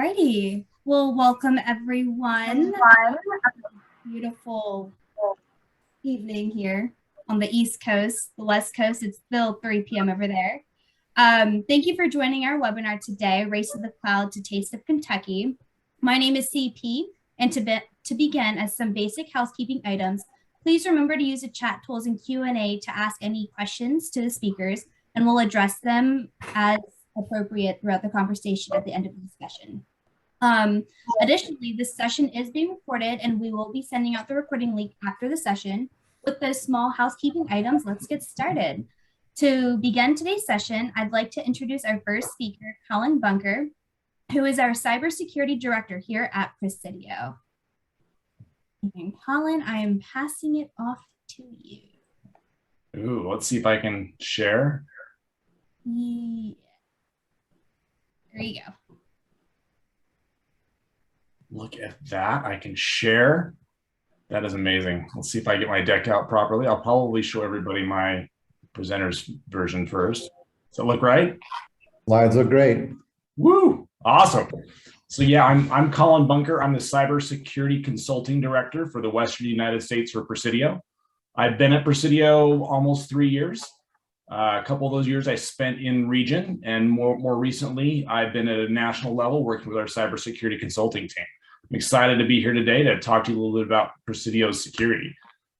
Alrighty. Well, welcome everyone. Beautiful evening here on the East Coast. The West Coast, it's still 3 p.m. over there. Thank you for joining our webinar today, Race to the Cloud to Taste of Kentucky. My name is CP, and to begin, as some basic housekeeping items, please remember to use the chat tools and Q&A to ask any questions to the speakers, and we'll address them as appropriate throughout the conversation at the end of the discussion. Additionally, this session is being recorded and we will be sending out the recording link after the session. With those small housekeeping items, let's get started. To begin today's session, I'd like to introduce our first speaker, Colin Bunker, who is our cybersecurity director here at Presidio. And Colin, I am passing it off to you. Ooh, let's see if I can share. Yeah. There you go. Look at that. I can share. That is amazing. Let's see if I get my deck out properly. I'll probably show everybody my presenter's version first. Does that look right? Slides look great. Woo! Awesome. So yeah, I'm Colin Bunker. I'm the cybersecurity consulting director for the Western United States for Presidio. I've been at Presidio almost 3 years. A couple of those years I spent in region, and more recently, I've been at a national level working with our cybersecurity consulting team. I'm excited to be here today to talk to you a little bit about Presidio's security.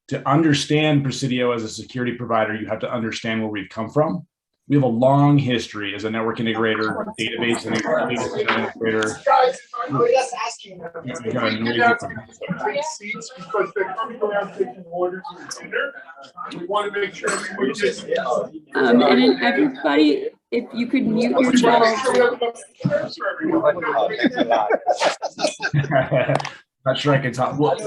To understand Presidio as a security provider, you have to understand where we've come from. We have a long history as a network integrator, database integrator. Guys, I'm just asking them. Seats because they're coming around taking orders for dinner. We want to make sure everybody gets. And then everybody, if you could mute yourself. Not sure I can talk. Well,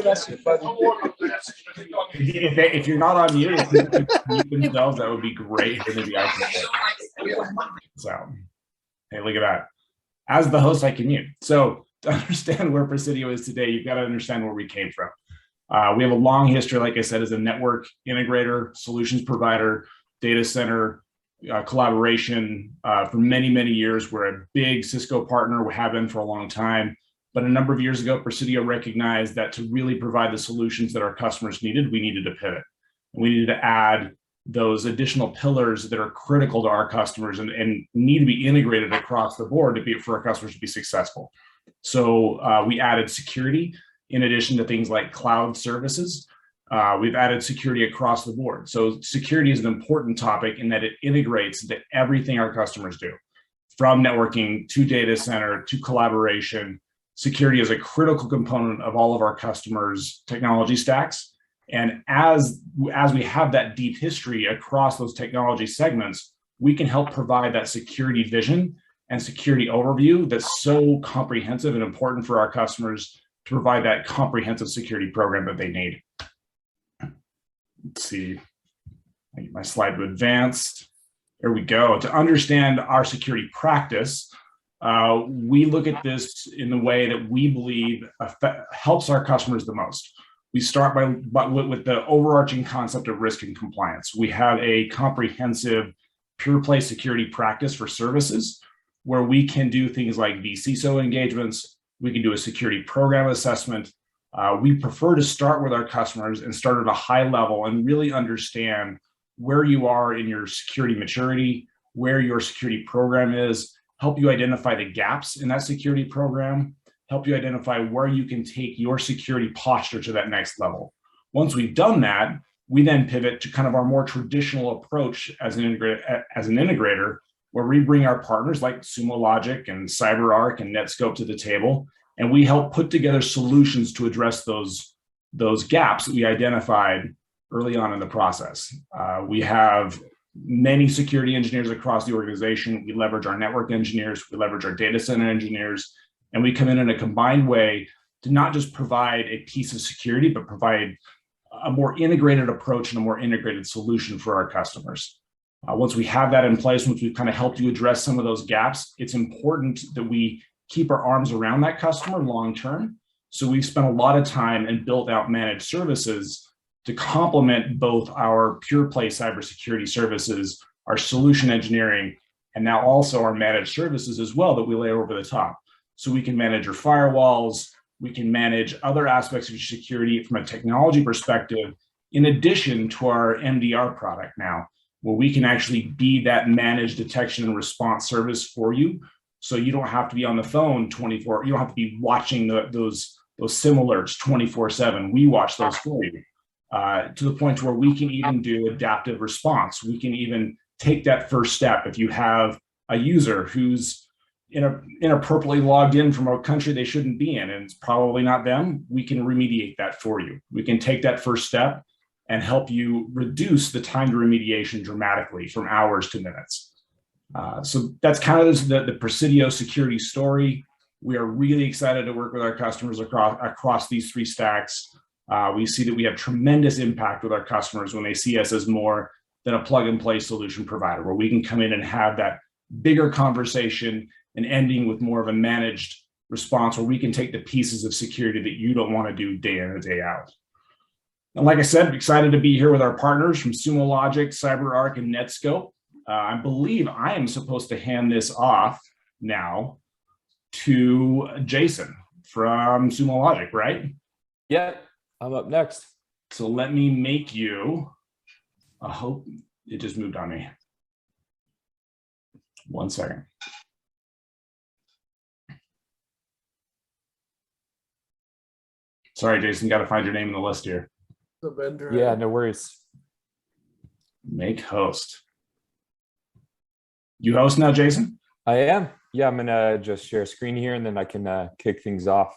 if you're not on mute, if you could mute themselves, that would be great. Maybe I can. So, hey, look at that. As the host, I can mute. So, to understand where Presidio is today, you've got to understand where we came from. We have a long history, like I said, as a network integrator, solutions provider, data center, collaboration for many, many years. We're a big Cisco partner. We have been for a long time. But a number of years ago, Presidio recognized that to really provide the solutions that our customers needed, we needed to pivot. We needed to add those additional pillars that are critical to our customers and need to be integrated across the board for our customers to be successful. So we added security in addition to things like cloud services. We've added security across the board. So security is an important topic in that it integrates into everything our customers do, from networking to data center to collaboration. Security is a critical component of all of our customers' technology stacks. And as we have that deep history across those technology segments, we can help provide that security vision and security overview that's so comprehensive and important for our customers to provide that comprehensive security program that they need. Let's see, I get my slide to advance. There we go. To understand our security practice, we look at this in the way that we believe helps our customers the most. We start with the overarching concept of risk and compliance. We have a comprehensive pure play security practice for services where we can do things like vCISO engagements. We can do a security program assessment. We prefer to start with our customers and start at a high level and really understand where you are in your security maturity, where your security program is, help you identify the gaps in that security program, help you identify where you can take your security posture to that next level. Once we've done that, we then pivot to kind of our more traditional approach as an integrator, where we bring our partners like Sumo Logic and CyberArk and Netskope to the table, and we help put together solutions to address those gaps that we identified early on in the process. We have many security engineers across the organization. We leverage our network engineers, we leverage our data center engineers, and we come in a combined way to not just provide a piece of security, but provide a more integrated approach and a more integrated solution for our customers. Once we have that in place, once we've kind of helped you address some of those gaps, it's important that we keep our arms around that customer long-term. So we've spent a lot of time and built out managed services to complement both our pure play cybersecurity services, our solution engineering, and now also our managed services as well that we lay over the top. So we can manage your firewalls, we can manage other aspects of your security from a technology perspective, in addition to our MDR product now, where we can actually be that managed detection and response service for you. So you don't have to be on the phone 24, you don't have to be watching those SIM alerts 24/7. We watch those for you, to the point where we can even do adaptive response. We can even take that first step. If you have a user who's inappropriately logged in from a country they shouldn't be in, and it's probably not them, we can remediate that for you. We can take that first step and help you reduce the time to remediation dramatically from hours to minutes. So that's kind of the Presidio security story. We are really excited to work with our customers across these three stacks. We see that we have tremendous impact with our customers when they see us as more than a plug and play solution provider, where we can come in and have that bigger conversation and ending with more of a managed response, where we can take the pieces of security that you don't want to do day in and day out. And like I said, excited to be here with our partners from Sumo Logic, CyberArk, and Netscope. I believe I am supposed to hand this off now to Jason from Sumo Logic, right? Yeah, I'm up next. So let me make you, I hope it just moved on me. 1 second. Sorry, Jason, got to find your name in the list here. The vendor. Yeah, no worries. Make host. You host now, Jason? I am. Yeah, I'm gonna just share a screen here and then I can kick things off.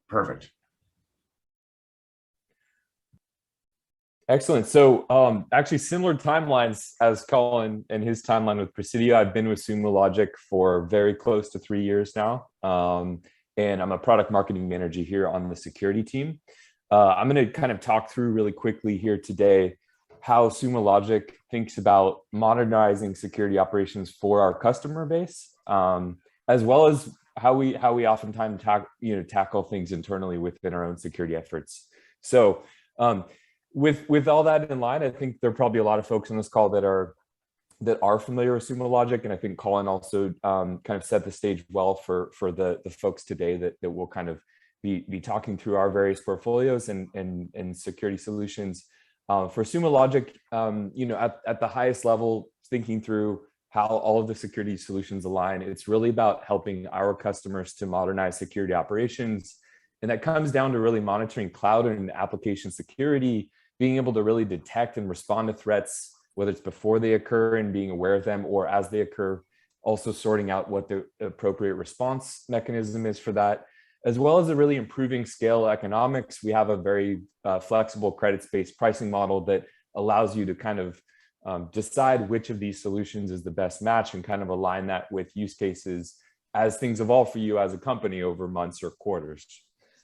Perfect. Excellent. So actually similar timelines as Colin and his timeline with Presidio. I've been with Sumo Logic for very close to 3 years now. And I'm a product marketing manager here on the security team. I'm going to kind of talk through really quickly here today how Sumo Logic thinks about modernizing security operations for our customer base, as well as how we oftentimes tackle things internally within our own security efforts. So with all that in line, I think there are probably a lot of folks on this call that are familiar with Sumo Logic, and I think Colin also kind of set the stage well for the folks today that will kind of be talking through our various portfolios and security solutions. For Sumo Logic, at the highest level, thinking through how all of the security solutions align, it's really about helping our customers to modernize security operations. And that comes down to really monitoring cloud and application security, being able to really detect and respond to threats, whether it's before they occur and being aware of them, or as they occur, also sorting out what the appropriate response mechanism is for that, as well as really improving scale economics. We have a very flexible credits-based pricing model that allows you to kind of decide which of these solutions is the best match and kind of align that with use cases as things evolve for you as a company over months or quarters.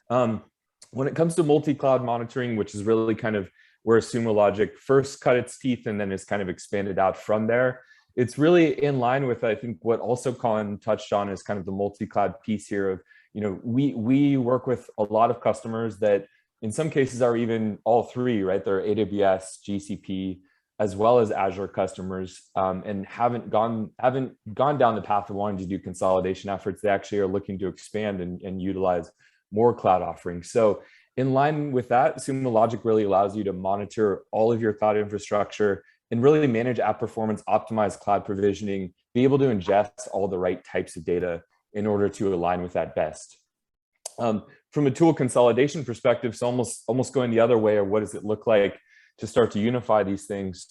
When it comes to multi-cloud monitoring, which is really kind of where Sumo Logic first cut its teeth and then is kind of expanded out from there, it's really in line with, I think, what also Colin touched on is kind of the multi-cloud piece here of, we work with a lot of customers that in some cases are even all three, right? They're AWS, GCP, as well as Azure customers, and haven't gone down the path of wanting to do consolidation efforts. They actually are looking to expand and utilize more cloud offerings. So in line with that, Sumo Logic really allows you to monitor all of your cloud infrastructure and really manage app performance, optimize cloud provisioning, be able to ingest all the right types of data in order to align with that best. From a tool consolidation perspective, so almost going the other way, or what does it look like to start to unify these things?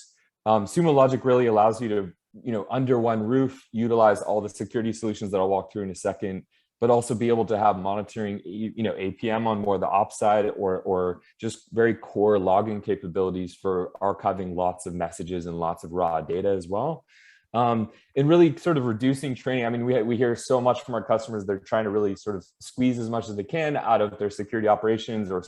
Sumo Logic really allows you to, under one roof, utilize all the security solutions that I'll walk through in a second, but also be able to have monitoring, APM on more the ops side, or just very core logging capabilities for archiving lots of messages and lots of raw data as well. And really sort of reducing training. I mean, we hear so much from our customers. They're trying to really sort of squeeze as much as they can out of their security operations or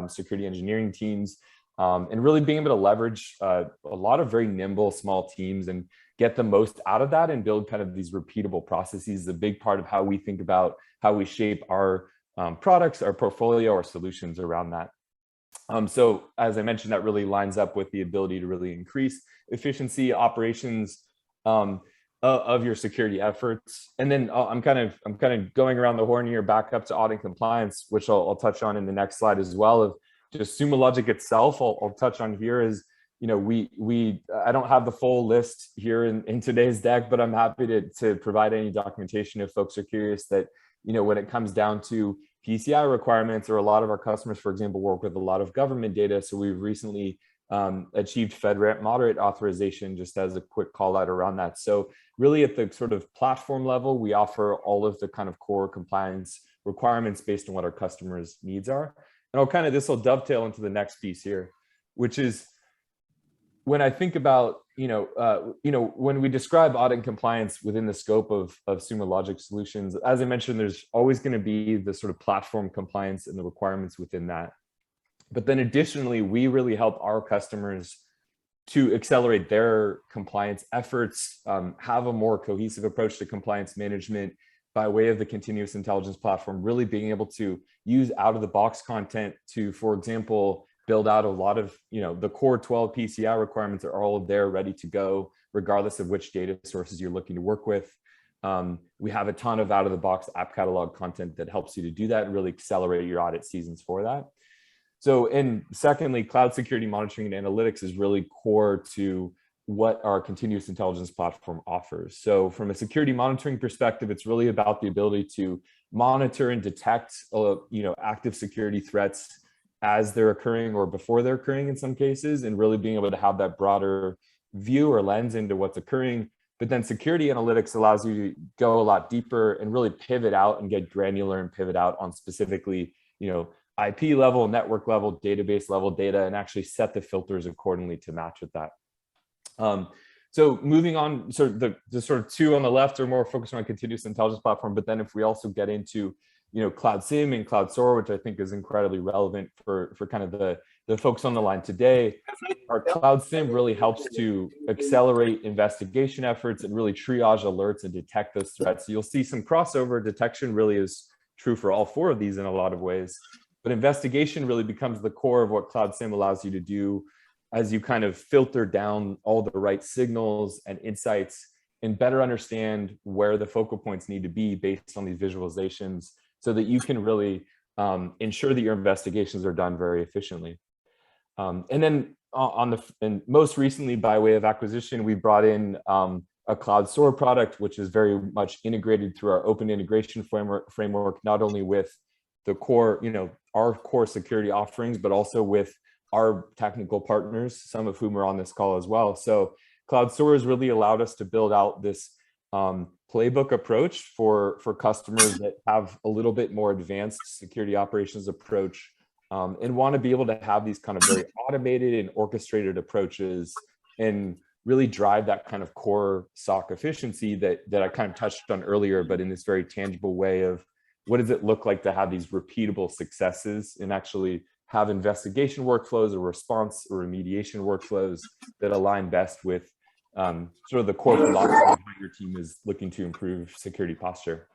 security engineering teams, and really being able to leverage a lot of very nimble small teams and get the most out of that and build kind of these repeatable processes is a big part of how we think about how we shape our products, our portfolio, our solutions around that. So as I mentioned, that really lines up with the ability to really increase efficiency, operations, of your security efforts. And then I'm kind of going around the horn here, back up to audit and compliance, which I'll touch on in the next slide as well. Of just Sumo Logic itself, I'll touch on here is, you know, I don't have the full list here in today's deck, but I'm happy to provide any documentation if folks are curious that, you know, when it comes down to PCI requirements, or a lot of our customers, for example, work with a lot of government data. So we've recently achieved FedRAMP moderate authorization, just as a quick call out around that. So really at the sort of platform level, we offer all of the kind of core compliance requirements based on what our customers' needs are. And this will dovetail into the next piece here, which is when I think about, when we describe audit and compliance within the scope of Sumo Logic solutions, as I mentioned, there's always going to be the sort of platform compliance and the requirements within that. But then additionally, we really help our customers to accelerate their compliance efforts, have a more cohesive approach to compliance management by way of the continuous intelligence platform, really being able to use out-of-the-box content to, for example, build out a lot of, the core 12 PCI requirements are all there ready to go, regardless of which data sources you're looking to work with. We have a ton of out-of-the-box app catalog content that helps you to do that and really accelerate your audit seasons for that. So, and secondly, cloud security monitoring and analytics is really core to what our continuous intelligence platform offers. So from a security monitoring perspective, it's really about the ability to monitor and detect, active security threats as they're occurring or before they're occurring in some cases, and really being able to have that broader view or lens into what's occurring. But then security analytics allows you to go a lot deeper and really pivot out and get granular and pivot out on specifically, IP level, network level, database level data, and actually set the filters accordingly to match with that. So moving on, so the sort of two on the left are more focused on continuous intelligence platform, but then if we also get into, Cloud SIEM and Cloud SOAR, which I think is incredibly relevant for kind of the folks on the line today, our Cloud SIEM really helps to accelerate investigation efforts and really triage alerts and detect those threats. So you'll see some crossover. Detection really is true for all four of these in a lot of ways. But investigation really becomes the core of what Cloud SIEM allows you to do as you kind of filter down all the right signals and insights and better understand where the focal points need to be based on these visualizations so that you can really ensure that your investigations are done very efficiently. And then and most recently, by way of acquisition, we brought in a Cloud SOAR product, which is very much integrated through our open integration framework, not only with the core, our core security offerings, but also with our technical partners, some of whom are on this call as well. So Cloud SOAR has really allowed us to build out this playbook approach for customers that have a little bit more advanced security operations approach and want to be able to have these kind of very automated and orchestrated approaches and really drive that kind of core SOC efficiency that I kind of touched on earlier, but in this very tangible way of what does it look like to have these repeatable successes and actually have investigation workflows or response or remediation workflows that align best with sort of the core philosophy of how your team is looking to improve security posture.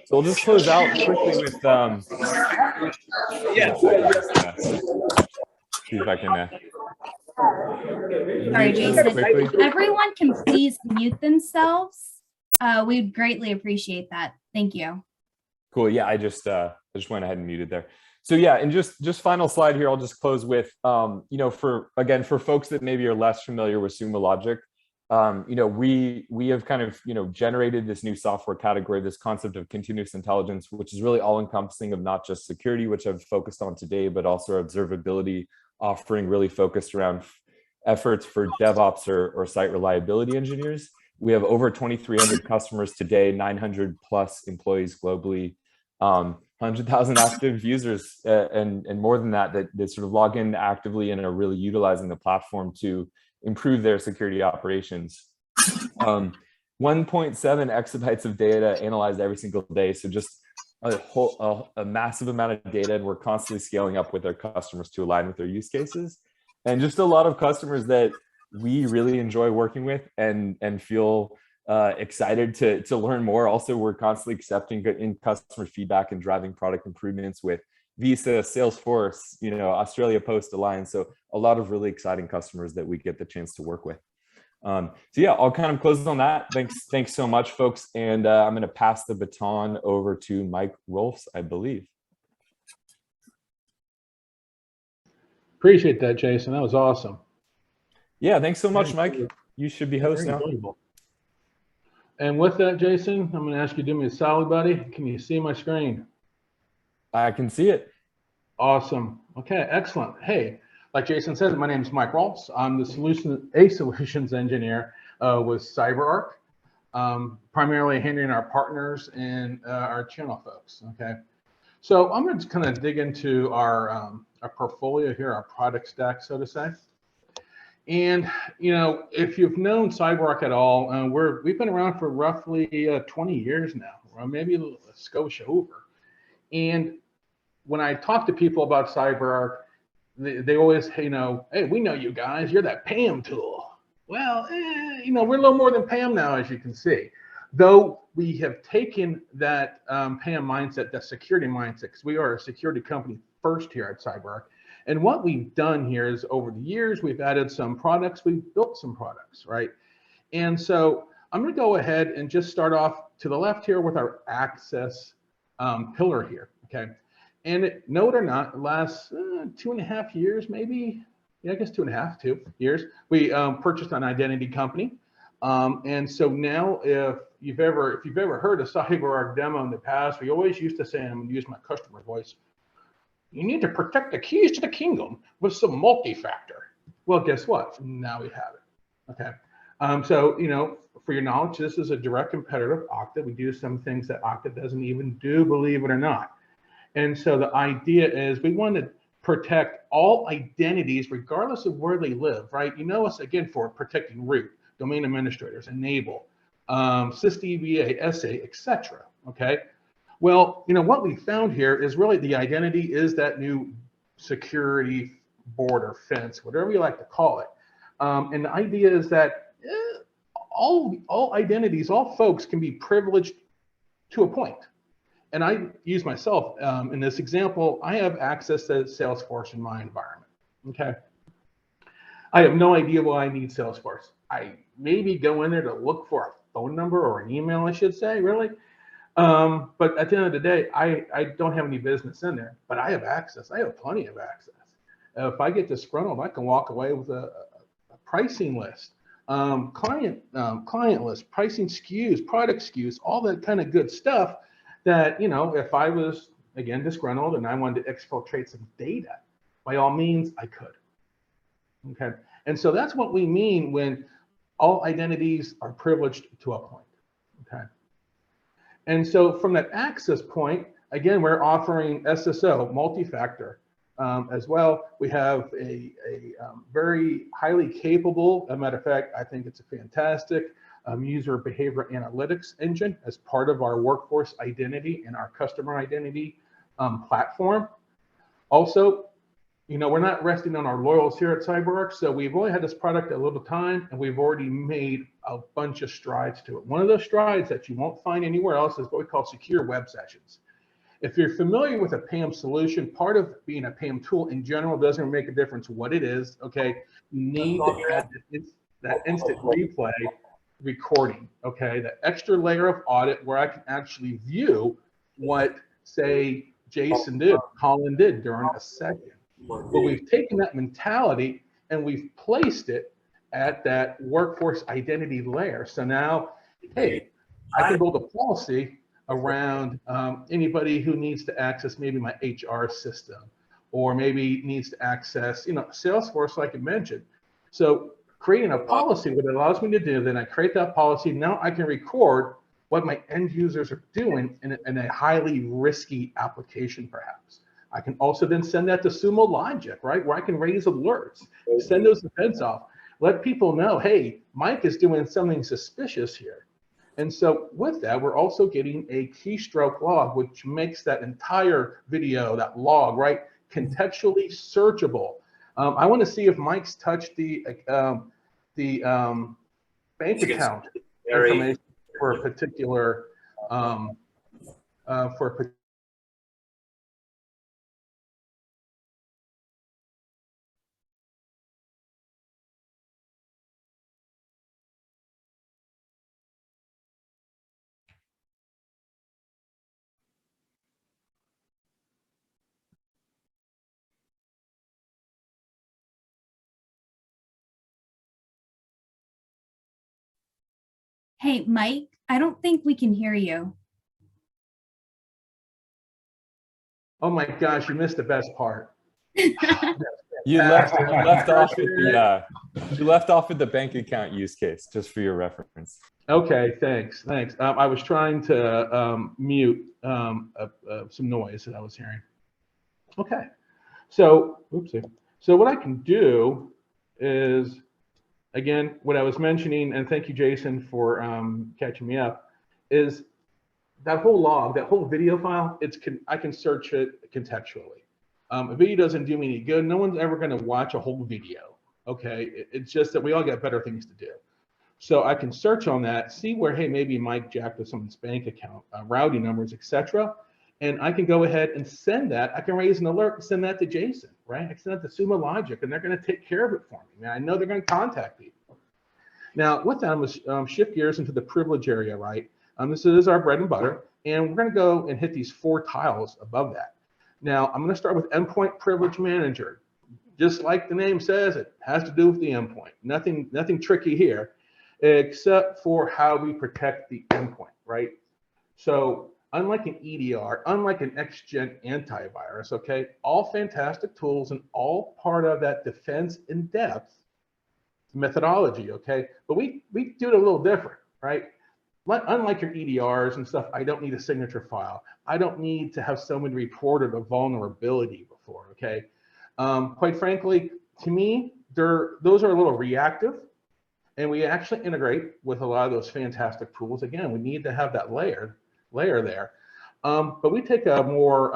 So we'll just close out quickly with, see if I can. Sorry, Jason. If everyone can please mute themselves, we'd greatly appreciate that. Thank you. Cool. Yeah, I just went ahead and muted there. So yeah, and just final slide here. I'll just close with, for folks that maybe are less familiar with Sumo Logic, we have kind of, generated this new software category, this concept of continuous intelligence, which is really all encompassing of not just security, which I've focused on today, but also observability offering really focused around efforts for DevOps or site reliability engineers. We have over 2,300 customers today, 900 plus employees globally, 100,000 active users, and more than that sort of log in actively and are really utilizing the platform to improve their security operations. 1.7 exabytes of data analyzed every single day. So just a massive amount of data, and we're constantly scaling up with our customers to align with their use cases. And just a lot of customers that we really enjoy working with and feel excited to learn more. Also, we're constantly accepting in customer feedback and driving product improvements with Visa, Salesforce, Australia Post Alliance. So a lot of really exciting customers that we get the chance to work with. So yeah, I'll kind of close on that. Thanks so much, folks. And I'm going to pass the baton over to Mike Rolfs, I believe. Appreciate that, Jason. That was awesome. Yeah, thanks so much, Mike. You should be host now. Enjoyable. And with that, Jason, I'm going to ask you to do me a solid, buddy. Can you see my screen? I can see it. Awesome. Okay, excellent. Hey, like Jason said, my name is Mike Rolfs. I'm the solutions engineer with CyberArk, primarily handling our partners and our channel folks. Okay, so I'm going to kind of dig into our portfolio here, our product stack, so to say. And you know, if you've known CyberArk at all, we've been around for roughly 20 years now, or maybe a skosh over. And when I talk to people about CyberArk, they always, you know, hey, we know you guys, you're that PAM tool. Well, you know, we're a little more than PAM now, as you can see. Though we have taken that PAM mindset, that security mindset, because we are a security company first here at CyberArk. And what we've done here is over the years, we've added some products, we've built some products, right? And so I'm going to go ahead and just start off to the left here with our access pillar here, okay? And know it or not, the last 2.5 years, maybe, yeah, I guess 2 years, we purchased an identity company. And so now if you've ever heard a CyberArk demo in the past, we always used to say, and I'm going to use my customer voice, you need to protect the keys to the kingdom with some multi-factor. Well, guess what? Now we have it. Okay. So, you know, for your knowledge, this is a direct competitor of Okta. We do some things that Okta doesn't even do, believe it or not. And so the idea is we want to protect all identities regardless of where they live, right? You know us again for protecting root, domain administrators, enable, sysdba, SA, etc. Okay. Well, you know, what we found here is really the identity is that new security border fence, whatever you like to call it. And the idea is that all identities, all folks can be privileged to a point. And I use myself in this example, I have access to Salesforce in my environment, okay? I have no idea why I need Salesforce. I maybe go in there to look for a phone number or an email, I should say, really. But at the end of the day, I don't have any business in there, but I have access. I have plenty of access. If I get disgruntled, I can walk away with a pricing list, client list, pricing SKUs, product SKUs, all that kind of good stuff that, you know, if I was, again, disgruntled and I wanted to exfiltrate some data, by all means, I could. Okay. And so that's what we mean when all identities are privileged to a point. Okay. And so from that access point, again, we're offering SSO, multi-factor, as well. We have a very highly capable, as a matter of fact, I think it's a fantastic user behavior analytics engine as part of our workforce identity and our customer identity platform. Also, you know, we're not resting on our laurels here at CyberArk, so we've only had this product a little time, and we've already made a bunch of strides to it. One of those strides that you won't find anywhere else is what we call secure web sessions. If you're familiar with a PAM solution, part of being a PAM tool in general doesn't make a difference what it is, okay? You need to add that instant replay recording, okay? That extra layer of audit where I can actually view what, say, Jason did, Colin did during a second. But we've taken that mentality and we've placed it at that workforce identity layer. So now, hey, I can build a policy around anybody who needs to access maybe my HR system, or maybe needs to access, you know, Salesforce, like I mentioned. So creating a policy, what it allows me to do, then I create that policy. Now I can record what my end users are doing in a highly risky application, perhaps. I can also then send that to Sumo Logic, right? Where I can raise alerts, send those events off, let people know, hey, Mike is doing something suspicious here. And so with that, we're also getting a keystroke log, which makes that entire video, that log, right, contextually searchable. I want to see if Mike's touched the bank account information for a particular Hey, Mike, I don't think we can hear you. Oh my gosh, you missed the best part. You left off with the bank account use case, just for your reference. Okay, thanks. I was trying to mute some noise that I was hearing. Okay, so oopsie. So what I can do is, again, what I was mentioning, and thank you, Jason, for catching me up, is that whole log, that whole video file. I can search it contextually. A video doesn't do me any good. No one's ever going to watch a whole video. Okay, it's just that we all got better things to do. So I can search on that, see where, hey, maybe Mike jacked with someone's bank account, routing numbers, etc. And I can go ahead and send that. I can raise an alert and send that to Jason, right? I can send that to Sumo Logic, and they're going to take care of it for me. Now, I know they're going to contact people. Now, with that, I'm going to shift gears into the privilege area, right? This is our bread and butter, and we're going to go and hit these 4 tiles above that. Now, I'm going to start with Endpoint Privilege Manager. Just like the name says, it has to do with the endpoint. Nothing tricky here, except for how we protect the endpoint, right? So unlike an EDR, unlike an next-gen antivirus, okay, all fantastic tools and all part of that defense in depth methodology, okay? But we do it a little different, right? Unlike your EDRs and stuff, I don't need a signature file. I don't need to have someone reported a vulnerability before, okay? Quite frankly, to me, those are a little reactive, and we actually integrate with a lot of those fantastic tools. Again, we need to have that layer there, but we take a more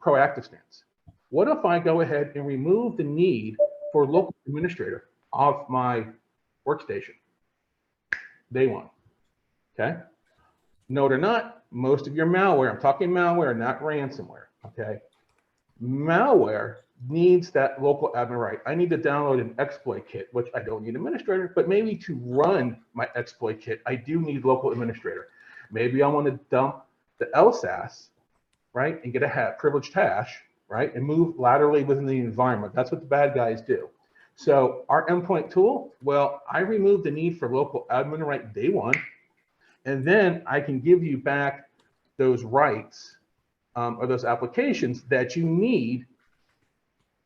proactive stance. What if I go ahead and remove the need for a local administrator off my workstation? Day one, okay? Note or not, most of your malware, I'm talking malware, not ransomware, okay? Malware needs that local admin right. I need to download an exploit kit, which I don't need administrator, but maybe to run my exploit kit, I do need local administrator. Maybe I want to dump the LSAS, right, and get a privileged hash, right, and move laterally within the environment. That's what the bad guys do. So our endpoint tool, well, I remove the need for local admin right day one, and then I can give you back those rights or those applications that you need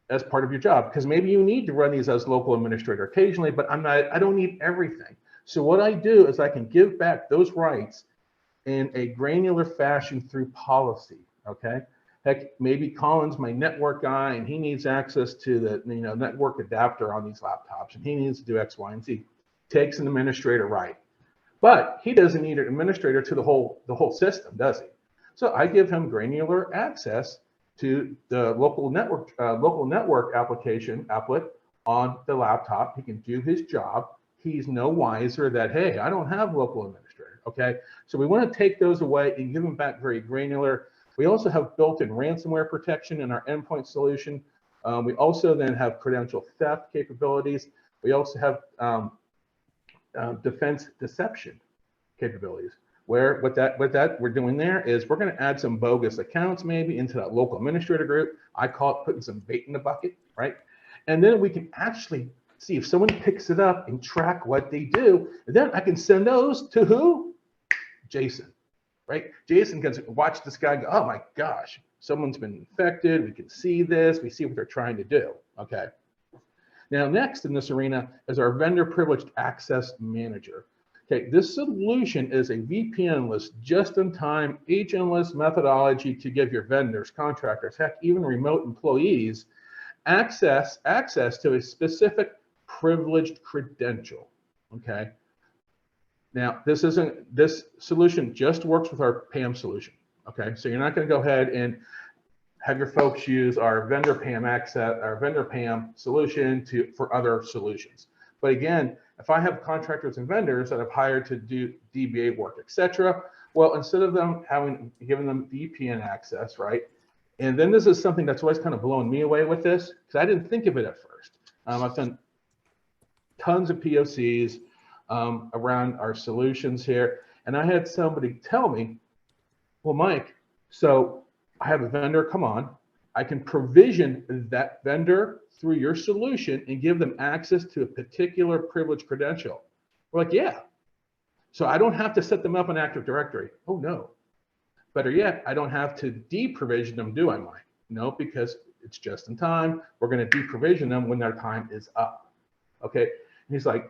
as part of your job, because maybe you need to run these as local administrator occasionally, but I don't need everything. So what I do is I can give back those rights in a granular fashion through policy, okay? Heck, maybe Colin's my network guy and he needs access to the network adapter on these laptops and he needs to do X, Y, and Z. Takes an administrator right. But he doesn't need an administrator to the whole system, does he? So I give him granular access to the local network applet on the laptop. He can do his job. He's no wiser that, hey, I don't have local administrator, okay? So we want to take those away and give them back very granular. We also have built-in ransomware protection in our endpoint solution. We also then have credential theft capabilities. We also have defense deception capabilities, where what we're doing there is we're going to add some bogus accounts maybe into that local administrator group. I call it putting some bait in the bucket, right? And then we can actually see if someone picks it up and track what they do. And then I can send those to who? Jason, right? Jason can watch this guy go, oh my gosh, someone's been infected. We can see this. We see what they're trying to do, okay? Now, next in this arena is our vendor privileged access manager. Okay, this solution is a VPN-less, just-in-time, agent-less methodology to give your vendors, contractors, heck, even remote employees access to a specific privileged credential. Okay. Now, this solution just works with our PAM solution. Okay, so you're not going to go ahead and have your folks use our vendor PAM solution for other solutions. But again, if I have contractors and vendors that I've hired to do DBA work, etc., well, instead of them giving them VPN access, right? And then this is something that's always kind of blown me away with this, because I didn't think of it at first. I've done tons of POCs around our solutions here, and I had somebody tell me, well, Mike, so I have a vendor come on, I can provision that vendor through your solution and give them access to a particular privileged credential. We're like, yeah. So I don't have to set them up in Active Directory. Oh no. Better yet, I don't have to deprovision them, do I, Mike? No, because it's just in time. We're going to deprovision them when their time is up. Okay. And he's like,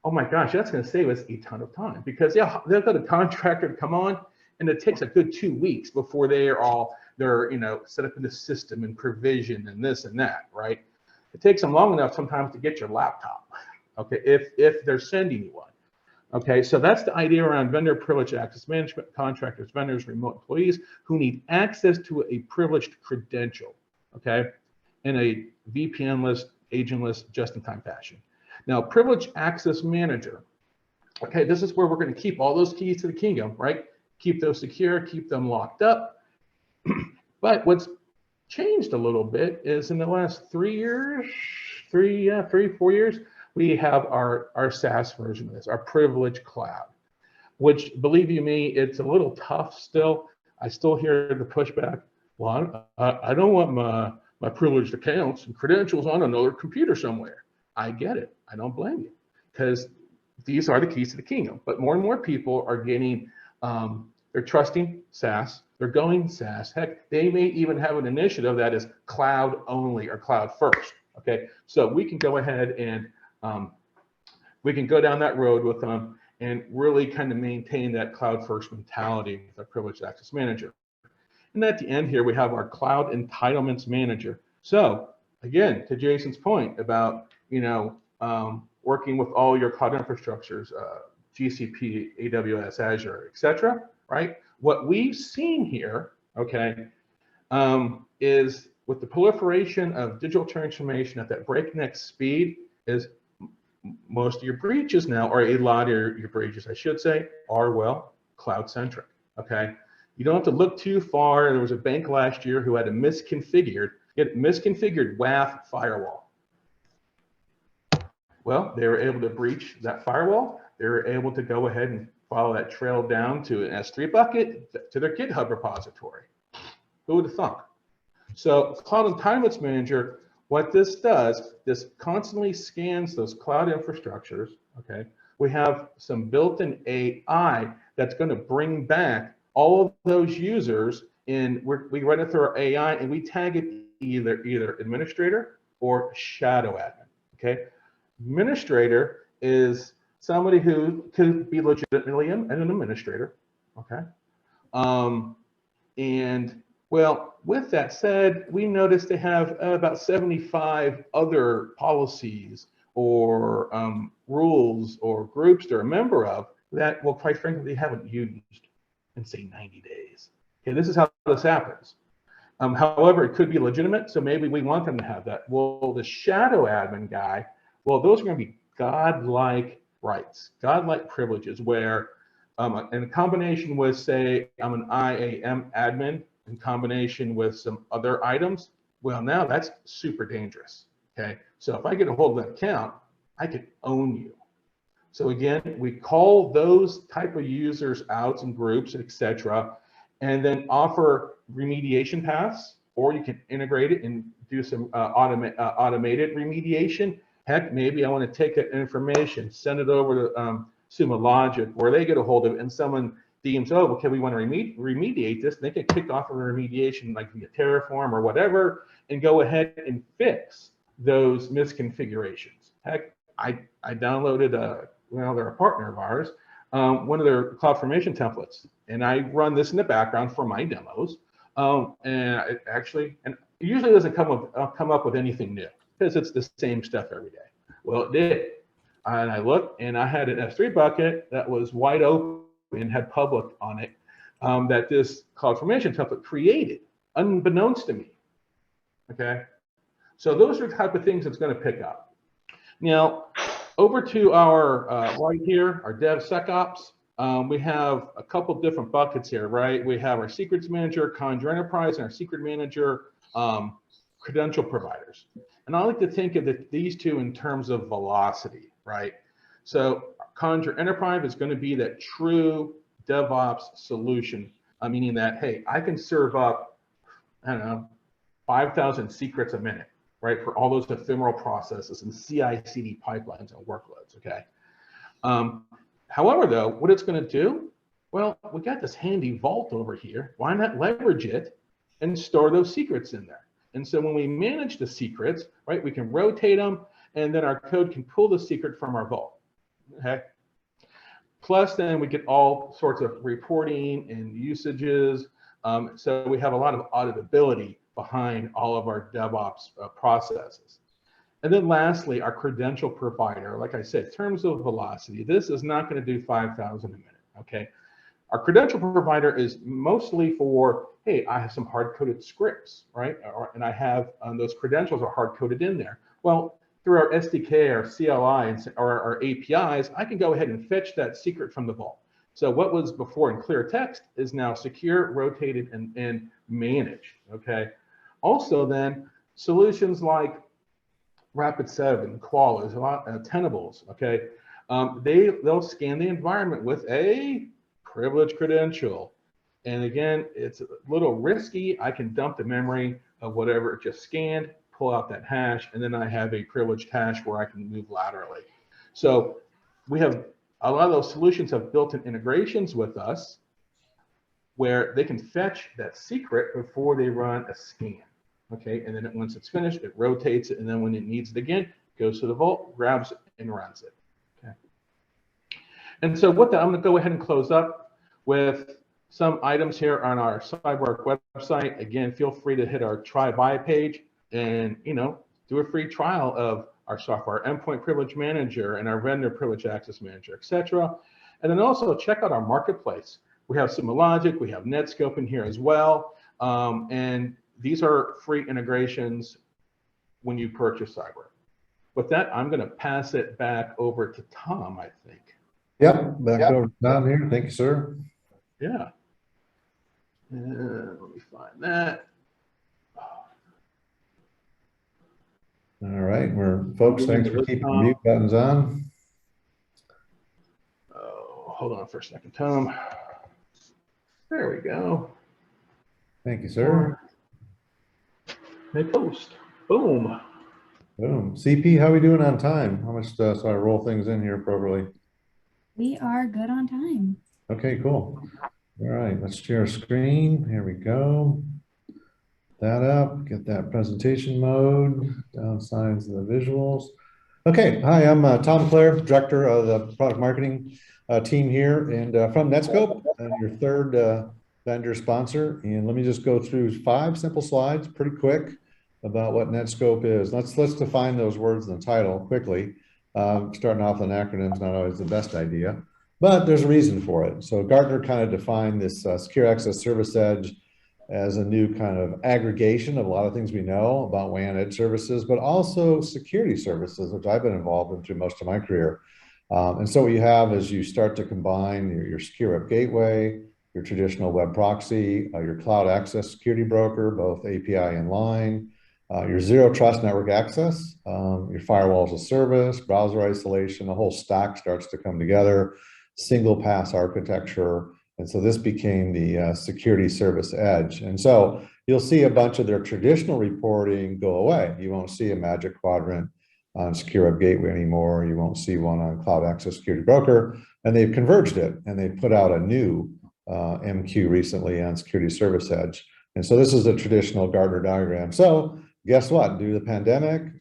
oh my gosh, that's going to save us a ton of time, because yeah, they've got a contractor to come on, and it takes a good 2 weeks before they're set up in the system and provision and this and that, right? It takes them long enough sometimes to get your laptop, okay, if they're sending you one. Okay, so that's the idea around vendor privileged access management, contractors, vendors, remote employees who need access to a privileged credential, okay, in a VPN-less, agentless, just-in-time fashion. Now, privileged access manager, okay, this is where we're going to keep all those keys to the kingdom, right? Keep those secure, keep them locked up. But what's changed a little bit is in the last 3 years, 4 years, we have our SaaS version of this, our privileged cloud, which, believe you me, it's a little tough still. I still hear the pushback. Well, I don't want my privileged accounts and credentials on another computer somewhere. I get it. I don't blame you, because these are the keys to the kingdom. But more and more people are getting, they're trusting SaaS. They're going SaaS. Heck, they may even have an initiative that is cloud only or cloud first. Okay, so we can go ahead and we can go down that road with them and really kind of maintain that cloud first mentality with our privileged access manager. And at the end here, we have our cloud entitlements manager. So again, to Jason's point about, working with all your cloud infrastructures, GCP, AWS, Azure, etc. Right? What we've seen here, okay, is with the proliferation of digital transformation at that breakneck speed, is most of your breaches now, or a lot of your breaches, I should say, are, well, cloud centric. Okay, you don't have to look too far. There was a bank last year who had a misconfigured WAF firewall. Well, they were able to breach that firewall. They were able to go ahead and follow that trail down to an S3 bucket to their GitHub repository. Who would have thought? So Cloud Entitlements Manager, what this does, this constantly scans those cloud infrastructures, okay? We have some built-in AI that's going to bring back all of those users, and we run it through our AI, and we tag it either administrator or shadow admin, okay? Administrator is somebody who could be legitimately an administrator, okay? And well, with that said, we noticed they have about 75 other policies or rules or groups they're a member of that, well, quite frankly, they haven't used in, say, 90 days. Okay, this is how this happens. However, it could be legitimate, so maybe we want them to have that. Well, the shadow admin guy, well, those are going to be godlike rights, godlike privileges, where in combination with, say, I'm an IAM admin, in combination with some other items, well, now that's super dangerous. Okay, so if I get a hold of that account, I could own you. So again, we call those type of users out in groups, etc., and then offer remediation paths, or you can integrate it and do some automated remediation. Heck, maybe I want to take that information, send it over to Sumo Logic, where they get a hold of it, and someone deems, oh, okay, we want to remediate this. They can kick off a remediation like via Terraform or whatever, and go ahead and fix those misconfigurations. Heck, I downloaded they're a partner of ours, one of their CloudFormation templates, and I run this in the background for my demos. And it usually doesn't come up with anything new, because it's the same stuff every day. Well, it did. And I looked, and I had an S3 bucket that was wide open and had public on it, that this CloudFormation template created, unbeknownst to me. Okay, so those are the type of things it's going to pick up. Now, over to our right here, our DevSecOps. We have a couple different buckets here, right? We have our secrets manager, Conjur Enterprise, and our secret manager, credential providers. And I like to think of these two in terms of velocity, right? So Conjur Enterprise is going to be that true DevOps solution, meaning that, hey, I can serve up, I don't know, 5,000 secrets a minute, right, for all those ephemeral processes and CI/CD pipelines and workloads, okay? However, though, what it's going to do, well, we got this handy vault over here. Why not leverage it and store those secrets in there? And so when we manage the secrets, right, we can rotate them, and then our code can pull the secret from our vault. Okay. Plus, then we get all sorts of reporting and usages. So we have a lot of auditability behind all of our DevOps processes. And then lastly, our credential provider, like I said, in terms of velocity, this is not going to do 5,000 a minute, okay? Our credential provider is mostly for, hey, I have some hard-coded scripts, right? And I have those credentials are hard-coded in there. Well, through our SDK, our CLI, or our APIs, I can go ahead and fetch that secret from the vault. So what was before in clear text is now secure, rotated, and managed, okay? Also then, solutions like Rapid7, Qualys, Tenables, okay? They'll scan the environment with a privileged credential. And again, it's a little risky. I can dump the memory of whatever it just scanned, pull out that hash, and then I have a privileged hash where I can move laterally. So we have a lot of those solutions have built-in integrations with us where they can fetch that secret before they run a scan. Okay, and then once it's finished, it rotates it, and then when it needs it again, goes to the vault, grabs it, and runs it. Okay. And so with that, I'm going to go ahead and close up with some items here on our CyberArk website. Again, feel free to hit our try buy page and do a free trial of our software, Endpoint Privilege Manager, and our Vendor Privilege Access Manager, etc. And then also check out our marketplace. We have Logic, we have Netscope in here as well, and these are free integrations when you purchase CyberArk. With that, I'm going to pass it back over to Tom, I think. Yep, back over to Tom here. Thank you, sir. Yeah. Let me find that. All right, folks, thanks for keeping the mute buttons on. Oh, hold on for a second, Tom. There we go. Thank you, sir. Make post. Boom. Boom. CP, how are we doing on time? How much so I roll things in here appropriately? We are good on time. Okay, cool. All right, let's share our screen. Here we go. That up, get that presentation mode, downsize the visuals. Okay, hi, I'm Tom Clare, Director of the Product Marketing team here, and from Netscope, your third vendor sponsor. And let me just go through 5 simple slides pretty quick about what Netscope is. Let's define those words in the title quickly. Starting off with an acronym is not always the best idea, but there's a reason for it. So Gartner kind of defined this Secure Access Service Edge as a new kind of aggregation of a lot of things we know about WAN edge services, but also security services, which I've been involved in through most of my career. And so what you have is you start to combine your secure web gateway, your traditional web proxy, your cloud access security broker, both API and line, your zero trust network access, your firewalls as a service, browser isolation, the whole stack starts to come together, single pass architecture. And so this became the security service edge. And so you'll see a bunch of their traditional reporting go away. You won't see a magic quadrant on secure web gateway anymore. You won't see one on cloud access security broker. And they've converged it, and they put out a new MQ recently on security service edge. And so this is a traditional Gartner diagram. So guess what? Due to the pandemic,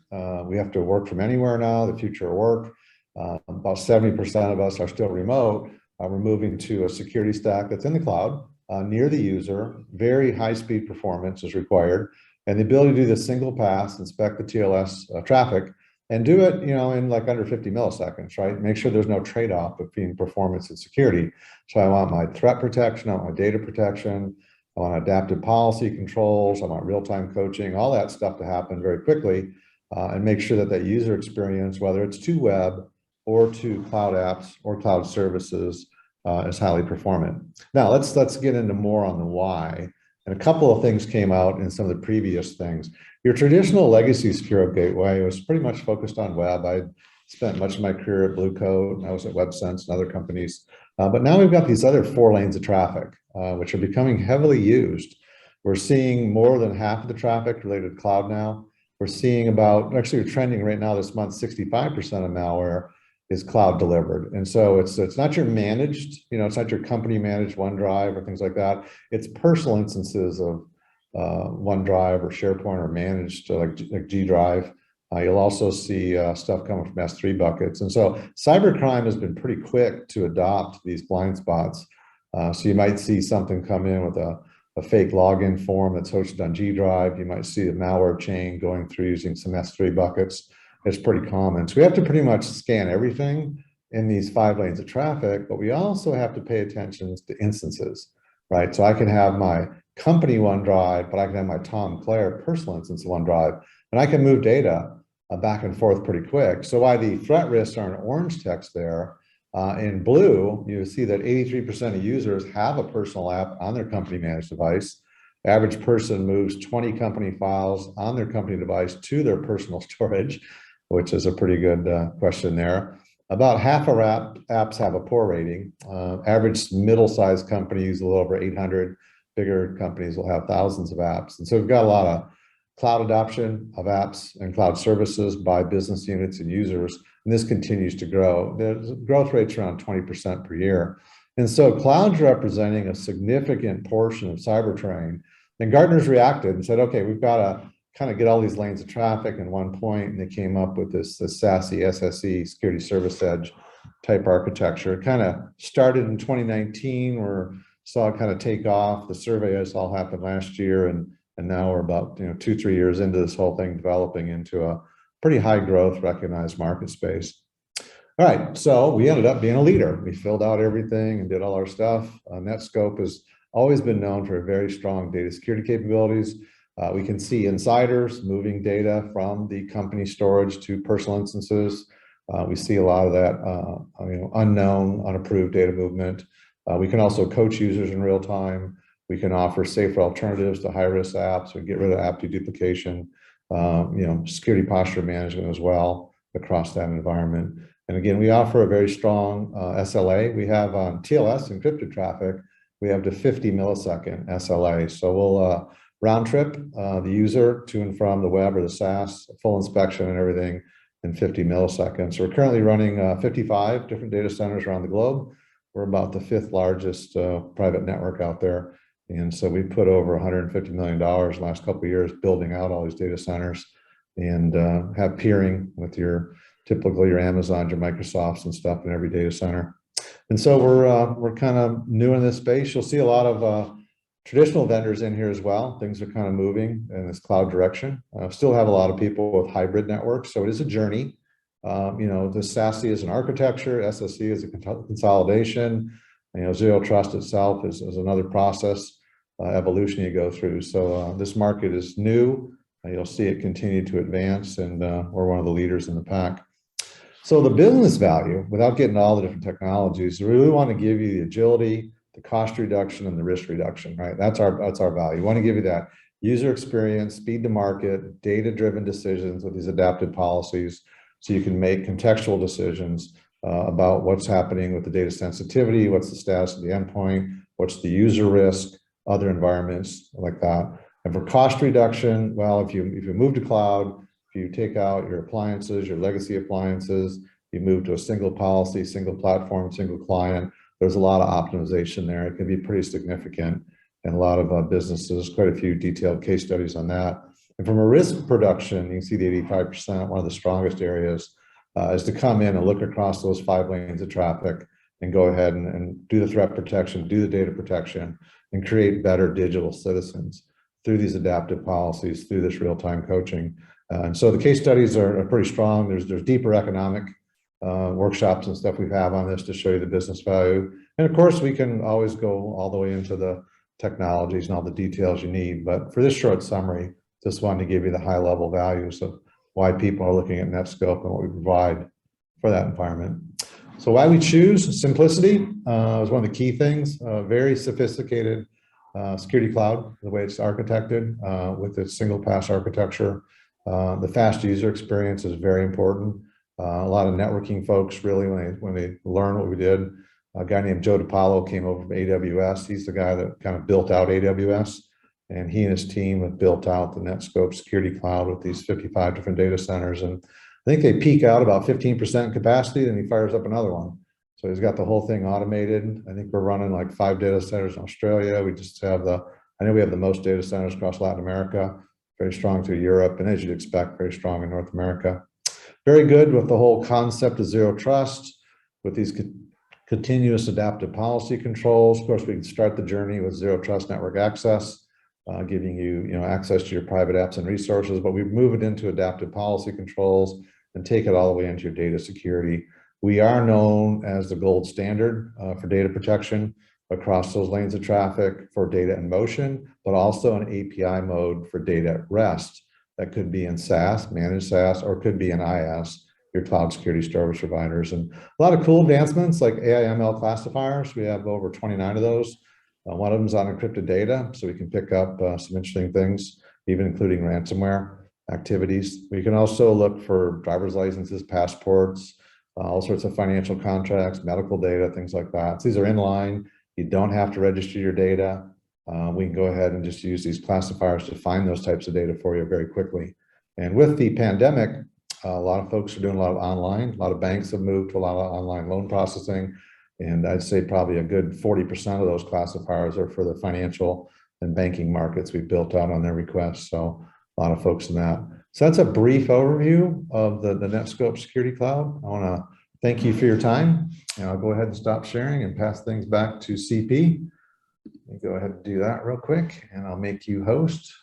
we have to work from anywhere now, the future of work. About 70% of us are still remote. We're moving to a security stack that's in the cloud, near the user. Very high-speed performance is required, and the ability to do this single pass, inspect the TLS traffic, and do it, in like under 50 milliseconds, right? Make sure there's no trade-off between performance and security. So I want my threat protection, I want my data protection, I want adaptive policy controls, I want real-time coaching, all that stuff to happen very quickly, and make sure that that user experience, whether it's to web or to cloud apps or cloud services, is highly performant. Now let's get into more on the why. And a couple of things came out in some of the previous things. Your traditional legacy secure web gateway was pretty much focused on web. I spent much of my career at Blue Coat, and I was at WebSense and other companies. But now we've got these other 4 lanes of traffic, which are becoming heavily used. We're seeing more than half of the traffic related to cloud now. We're seeing about, actually we're trending right now this month, 65% of malware is cloud delivered. And so it's not your managed, it's not your company managed OneDrive or things like that. It's personal instances of OneDrive or SharePoint or managed like G Drive. You'll also see stuff coming from S3 buckets. And so cybercrime has been pretty quick to adopt these blind spots. So you might see something come in with a fake login form that's hosted on G Drive. You might see a malware chain going through using some S3 buckets. It's pretty common. So we have to pretty much scan everything in these 5 lanes of traffic, but we also have to pay attention to instances, right? So I can have my company OneDrive, but I can have my Tom Clare personal instance of OneDrive, and I can move data back and forth pretty quick. So why the threat risks are in orange text there, in blue, you see that 83% of users have a personal app on their company managed device. Average person moves 20 company files on their company device to their personal storage, which is a pretty good question there. About half of our apps have a poor rating. Average middle-sized companies, a little over 800. Bigger companies will have thousands of apps. And so we've got a lot of cloud adoption of apps and cloud services by business units and users, and this continues to grow. The growth rate's around 20% per year. And so cloud's representing a significant portion of cyber terrain. And Gartner's reacted and said, okay, we've got to kind of get all these lanes of traffic in one point, and they came up with this SASE, SSE, Security Service Edge type architecture. It kind of started in 2019, where saw it kind of take off. The surveys all happened last year, and now we're about 2-3 years into this whole thing developing into a pretty high growth recognized market space. All right, so we ended up being a leader. We filled out everything and did all our stuff. Netscope has always been known for very strong data security capabilities. We can see insiders moving data from the company storage to personal instances. We see a lot of that unknown, unapproved data movement. We can also coach users in real time. We can offer safer alternatives to high-risk apps. We get rid of app deduplication, security posture management as well across that environment. And again, we offer a very strong SLA. We have on TLS encrypted traffic, we have to 50 millisecond SLA. So we'll round trip the user to and from the web or the SaaS, full inspection and everything in 50 milliseconds. So we're currently running 55 different data centers around the globe. We're about the 5th largest private network out there. And so we put over $150 million the last couple of years building out all these data centers, and have peering with typically your Amazons, your Microsofts and stuff in every data center. And so we're kind of new in this space. You'll see a lot of traditional vendors in here as well. Things are kind of moving in this cloud direction. Still have a lot of people with hybrid networks, so it is a journey. The SASE is an architecture, SSE is a consolidation. Zero Trust itself is another process evolution you go through. So this market is new. You'll see it continue to advance, and we're one of the leaders in the pack. So the business value, without getting all the different technologies, we really want to give you the agility, the cost reduction, and the risk reduction, right? That's our value. We want to give you that user experience, speed to market, data-driven decisions with these adapted policies, so you can make contextual decisions about what's happening with the data sensitivity, what's the status of the endpoint, what's the user risk, other environments like that. And for cost reduction, well, if you move to cloud, if you take out your appliances, your legacy appliances, you move to a single policy, single platform, single client, there's a lot of optimization there. It can be pretty significant, and a lot of businesses, quite a few detailed case studies on that. And from a risk reduction, you can see the 85%, one of the strongest areas, is to come in and look across those 5 lanes of traffic and go ahead and do the threat protection, do the data protection, and create better digital citizens through these adaptive policies, through this real-time coaching. And so the case studies are pretty strong. There's deeper economic workshops and stuff we have on this to show you the business value. And of course, we can always go all the way into the technologies and all the details you need. But for this short summary, just wanted to give you the high-level values of why people are looking at Netscope and what we provide for that environment. So why we choose simplicity is one of the key things. Very sophisticated security cloud, the way it's architected with its single pass architecture. The fast user experience is very important. A lot of networking folks really, when they learn what we did, a guy named Joe DiPaolo came over from AWS. He's the guy that kind of built out AWS, and he and his team have built out the Netscope security cloud with these 55 different data centers. And I think they peak out about 15% capacity, then he fires up another one. So he's got the whole thing automated. I think we're running like 5 data centers in Australia. We just have I know we have the most data centers across Latin America, very strong through Europe, and as you'd expect, very strong in North America. Very good with the whole concept of zero trust, with these continuous adaptive policy controls. Of course, we can start the journey with zero trust network access, giving you, access to your private apps and resources, but we move it into adaptive policy controls and take it all the way into your data security. We are known as the gold standard for data protection across those lanes of traffic for data in motion, but also an API mode for data at rest. That could be in SaaS, managed SaaS, or could be in IaaS, your cloud security service providers. And a lot of cool advancements like AI/ML classifiers. We have over 29 of those. One of them is on encrypted data, so we can pick up some interesting things, even including ransomware activities. We can also look for driver's licenses, passports, all sorts of financial contracts, medical data, things like that. So these are inline. You don't have to register your data. We can go ahead and just use these classifiers to find those types of data for you very quickly. And with the pandemic, a lot of folks are doing a lot of online. A lot of banks have moved to a lot of online loan processing. And I'd say probably a good 40% of those classifiers are for the financial and banking markets we built out on their requests. So a lot of folks in that. So that's a brief overview of the Netskope Security Cloud. I want to thank you for your time. And I'll go ahead and stop sharing and pass things back to CP. Let me go ahead and do that real quick, and I'll make you host.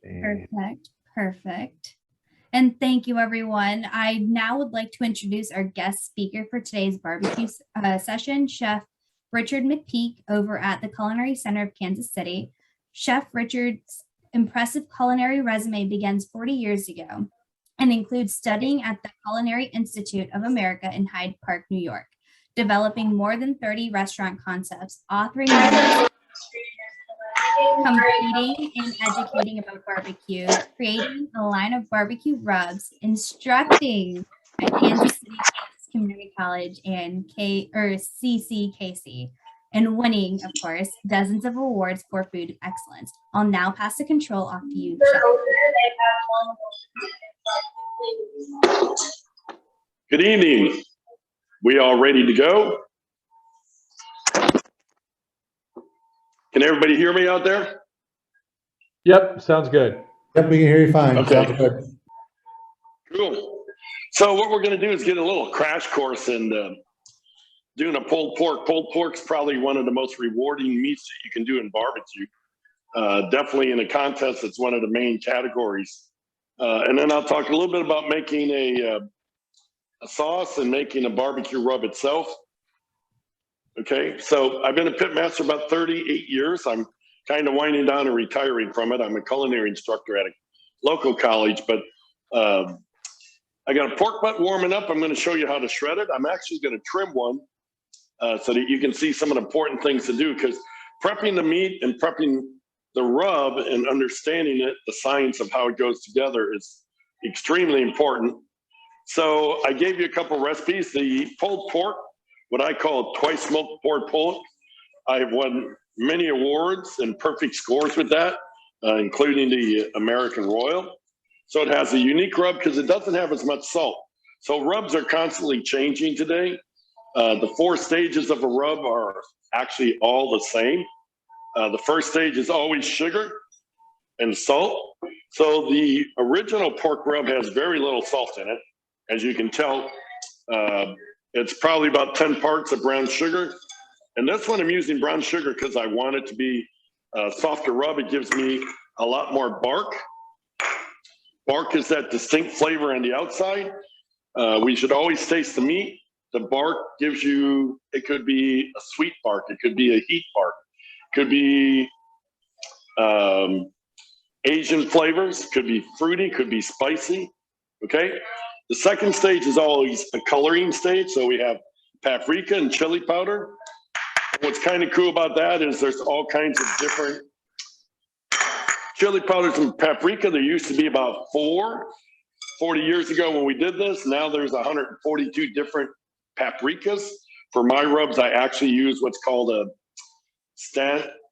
And Perfect. And thank you, everyone. I now would like to introduce our guest speaker for today's barbecue session, Chef Richard McPeak over at the Culinary Center of Kansas City. Chef Richard's impressive culinary resume begins 40 years ago and includes studying at the Culinary Institute of America in Hyde Park, New York, developing more than 30 restaurant concepts, authoring competing and educating about barbecue, creating a line of barbecue rubs, instructing at Kansas City Community College and CCKC, and winning, of course, dozens of awards for food excellence. I'll now pass the control off to you, Chef. Good evening. We all ready to go? Can everybody hear me out there? Yep, sounds good. Yep, we can hear you fine. Okay. Sounds good. Cool. So what we're going to do is get a little crash course in doing a pulled pork. Pulled pork's probably one of the most rewarding meats that you can do in barbecue. Definitely in a contest, it's one of the main categories. And then I'll talk a little bit about making a sauce and making a barbecue rub itself. Okay, so I've been a pit master about 38 years. I'm kind of winding down and retiring from it. I'm a culinary instructor at a local college, but I got a pork butt warming up. I'm going to show you how to shred it. I'm actually going to trim one so that you can see some of the important things to do, because prepping the meat and prepping the rub and understanding it, the science of how it goes together, is extremely important. So I gave you a couple recipes. The pulled pork, what I call twice smoked pork pork. I've won many awards and perfect scores with that, including the American Royal. So it has a unique rub because it doesn't have as much salt. So rubs are constantly changing today. The 4 stages of a rub are actually all the same. The first stage is always sugar and salt. So the original pork rub has very little salt in it. As you can tell, it's probably about 10 parts of brown sugar. And this one I'm using brown sugar because I want it to be a softer rub. It gives me a lot more bark. Bark is that distinct flavor on the outside. We should always taste the meat. The bark gives you, it could be a sweet bark. It could be a heat bark. It could be Asian flavors. Could be fruity, could be spicy, okay? The second stage is always a coloring stage. So we have paprika and chili powder. What's kind of cool about that is there's all kinds of different chili powders and paprika. There used to be about 40 years ago when we did this. Now there's 142 different paprikas. For my rubs, I actually use what's called a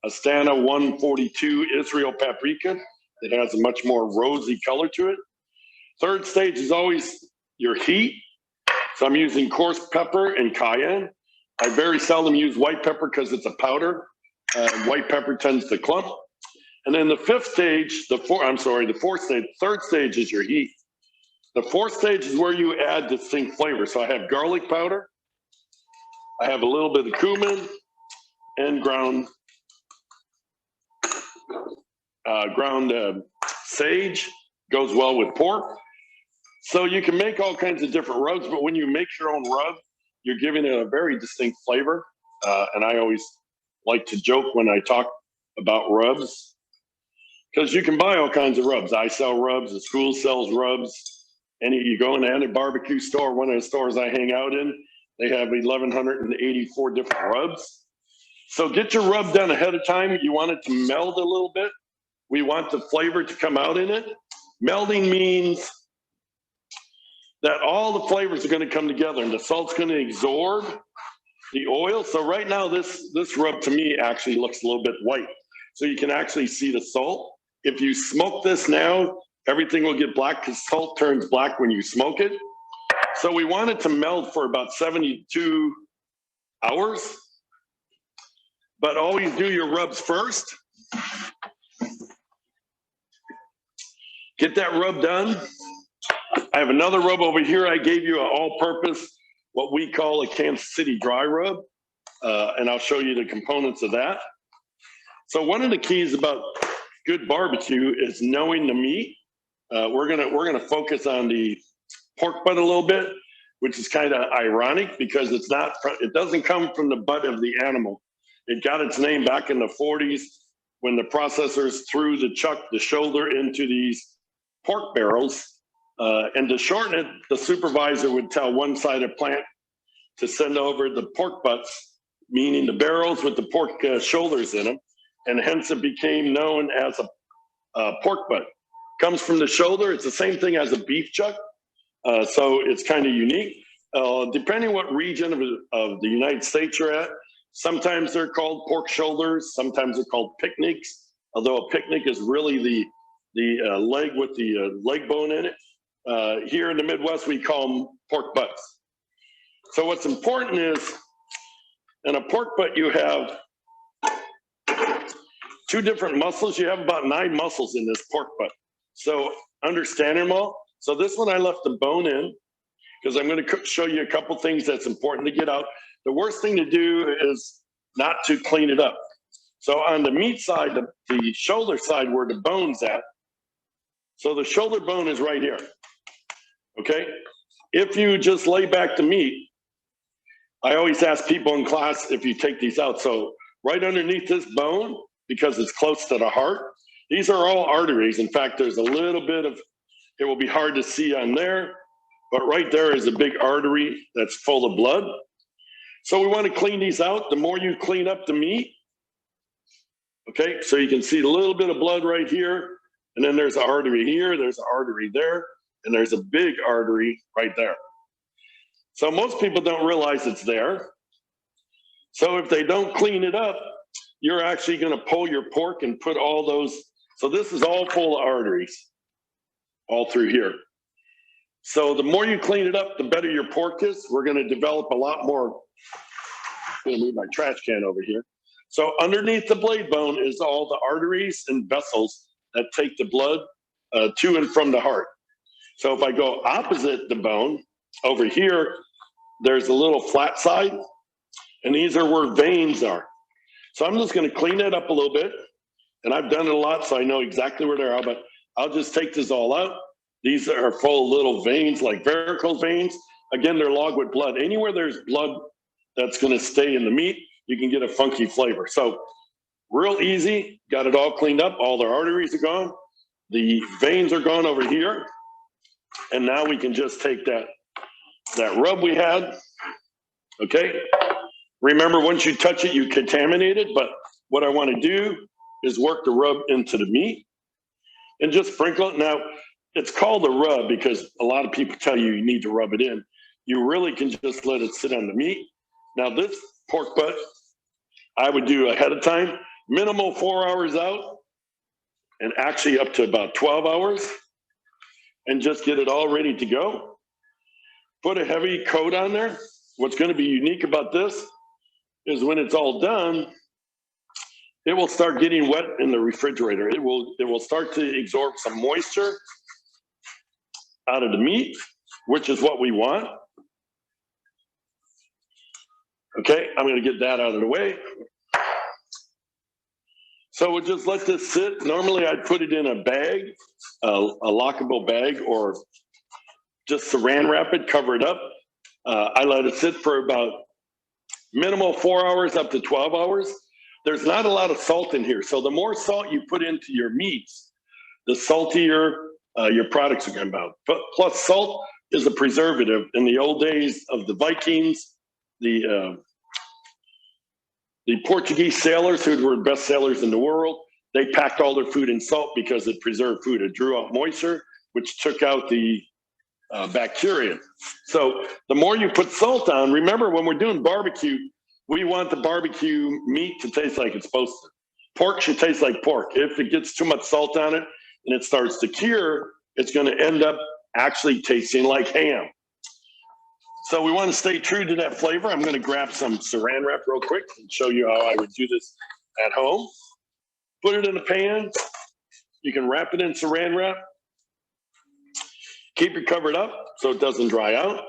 Astana 142 Israel paprika. It has a much more rosy color to it. Third stage is always your heat. So I'm using coarse pepper and cayenne. I very seldom use white pepper because it's a powder. White pepper tends to clump. And then the fifth stage, the fourth stage, third stage is your heat. The fourth stage is where you add distinct flavor. So I have garlic powder. I have a little bit of cumin and ground sage. Goes well with pork. So you can make all kinds of different rubs, but when you make your own rub, you're giving it a very distinct flavor. And I always like to joke when I talk about rubs, because you can buy all kinds of rubs. I sell rubs, the school sells rubs. You go in any barbecue store, one of the stores I hang out in, they have 1,184 different rubs. So get your rub done ahead of time. You want it to meld a little bit. We want the flavor to come out in it. Melding means that all the flavors are going to come together and the salt's going to absorb the oil. So right now, this rub to me actually looks a little bit white. So you can actually see the salt. If you smoke this now, everything will get black because salt turns black when you smoke it. So we want it to meld for about 72 hours. But always do your rubs first. Get that rub done. I have another rub over here. I gave you an all-purpose, what we call a Kansas City dry rub, and I'll show you the components of that. So one of the keys about good barbecue is knowing the meat. We're gonna focus on the pork butt a little bit, which is kind of ironic because it doesn't come from the butt of the animal. It got its name back in the 40s when the processors threw the shoulder into these pork barrels. And to shorten it, the supervisor would tell one side of the plant to send over the pork butts, meaning the barrels with the pork shoulders in them, and hence it became known as a pork butt. Comes from the shoulder. It's the same thing as a beef chuck, so it's kind of unique. Depending what region of the United States you're at, sometimes they're called pork shoulders, sometimes they're called picnics, although a picnic is really the leg with the leg bone in it. Here in the Midwest, we call them pork butts. So what's important is, in a pork butt, you have two different muscles. You have about 9 muscles in this pork butt. So understand them all. So this one I left the bone in because I'm going to show you a couple things that's important to get out. The worst thing to do is not to clean it up. So on the meat side, the shoulder side where the bone's at, so the shoulder bone is right here. Okay, if you just lay back the meat, I always ask people in class if you take these out. So right underneath this bone, because it's close to the heart, these are all arteries. In fact, there's a little bit of, it will be hard to see on there, but right there is a big artery that's full of blood. So we want to clean these out. The more you clean up the meat, okay, so you can see a little bit of blood right here, and then there's an artery here, there's an artery there, and there's a big artery right there. So most people don't realize it's there. So if they don't clean it up, you're actually going to pull your pork and put all those. So this is all full of arteries all through here. So the more you clean it up, the better your pork is. We're going to develop a lot more. I'm going to move my trash can over here. So underneath the blade bone is all the arteries and vessels that take the blood to and from the heart. So if I go opposite the bone, over here, there's a little flat side, and these are where veins are. So I'm just going to clean that up a little bit, and I've done it a lot, so I know exactly where they are, but I'll just take this all out. These are full of little veins, like varicose veins. Again, they're logged with blood. Anywhere there's blood that's going to stay in the meat, you can get a funky flavor. So real easy, got it all cleaned up. All the arteries are gone. The veins are gone over here. And now we can just take that rub we had, okay? Remember, once you touch it, you contaminate it, but what I want to do is work the rub into the meat and just sprinkle it. Now, it's called a rub because a lot of people tell you you need to rub it in. You really can just let it sit on the meat. Now, this pork butt, I would do ahead of time, minimal 4 hours out, and actually up to about 12 hours. and just get it all ready to go. Put a heavy coat on there. What's going to be unique about this is when it's all done, it will start getting wet in the refrigerator. It will start to absorb some moisture out of the meat, which is what we want. Okay, I'm going to get that out of the way. So we'll just let this sit. Normally I'd put it in a bag, a lockable bag, or just saran wrap it, cover it up. I let it sit for about minimal 4 hours up to 12 hours. There's not a lot of salt in here. So the more salt you put into your meats, the saltier your products are going to be. But plus salt is a preservative. In the old days of the Vikings, the Portuguese sailors, who were the best sailors in the world, they packed all their food in salt because it preserved food. It drew out moisture, which took out the bacteria. So the more you put salt on, remember when we're doing barbecue, we want the barbecue meat to taste like it's supposed to. Pork should taste like pork. If it gets too much salt on it and it starts to cure, it's going to end up actually tasting like ham. So we want to stay true to that flavor. I'm going to grab some saran wrap real quick and show you how I would do this at home. Put it in a pan. You can wrap it in saran wrap. Keep it covered up so it doesn't dry out.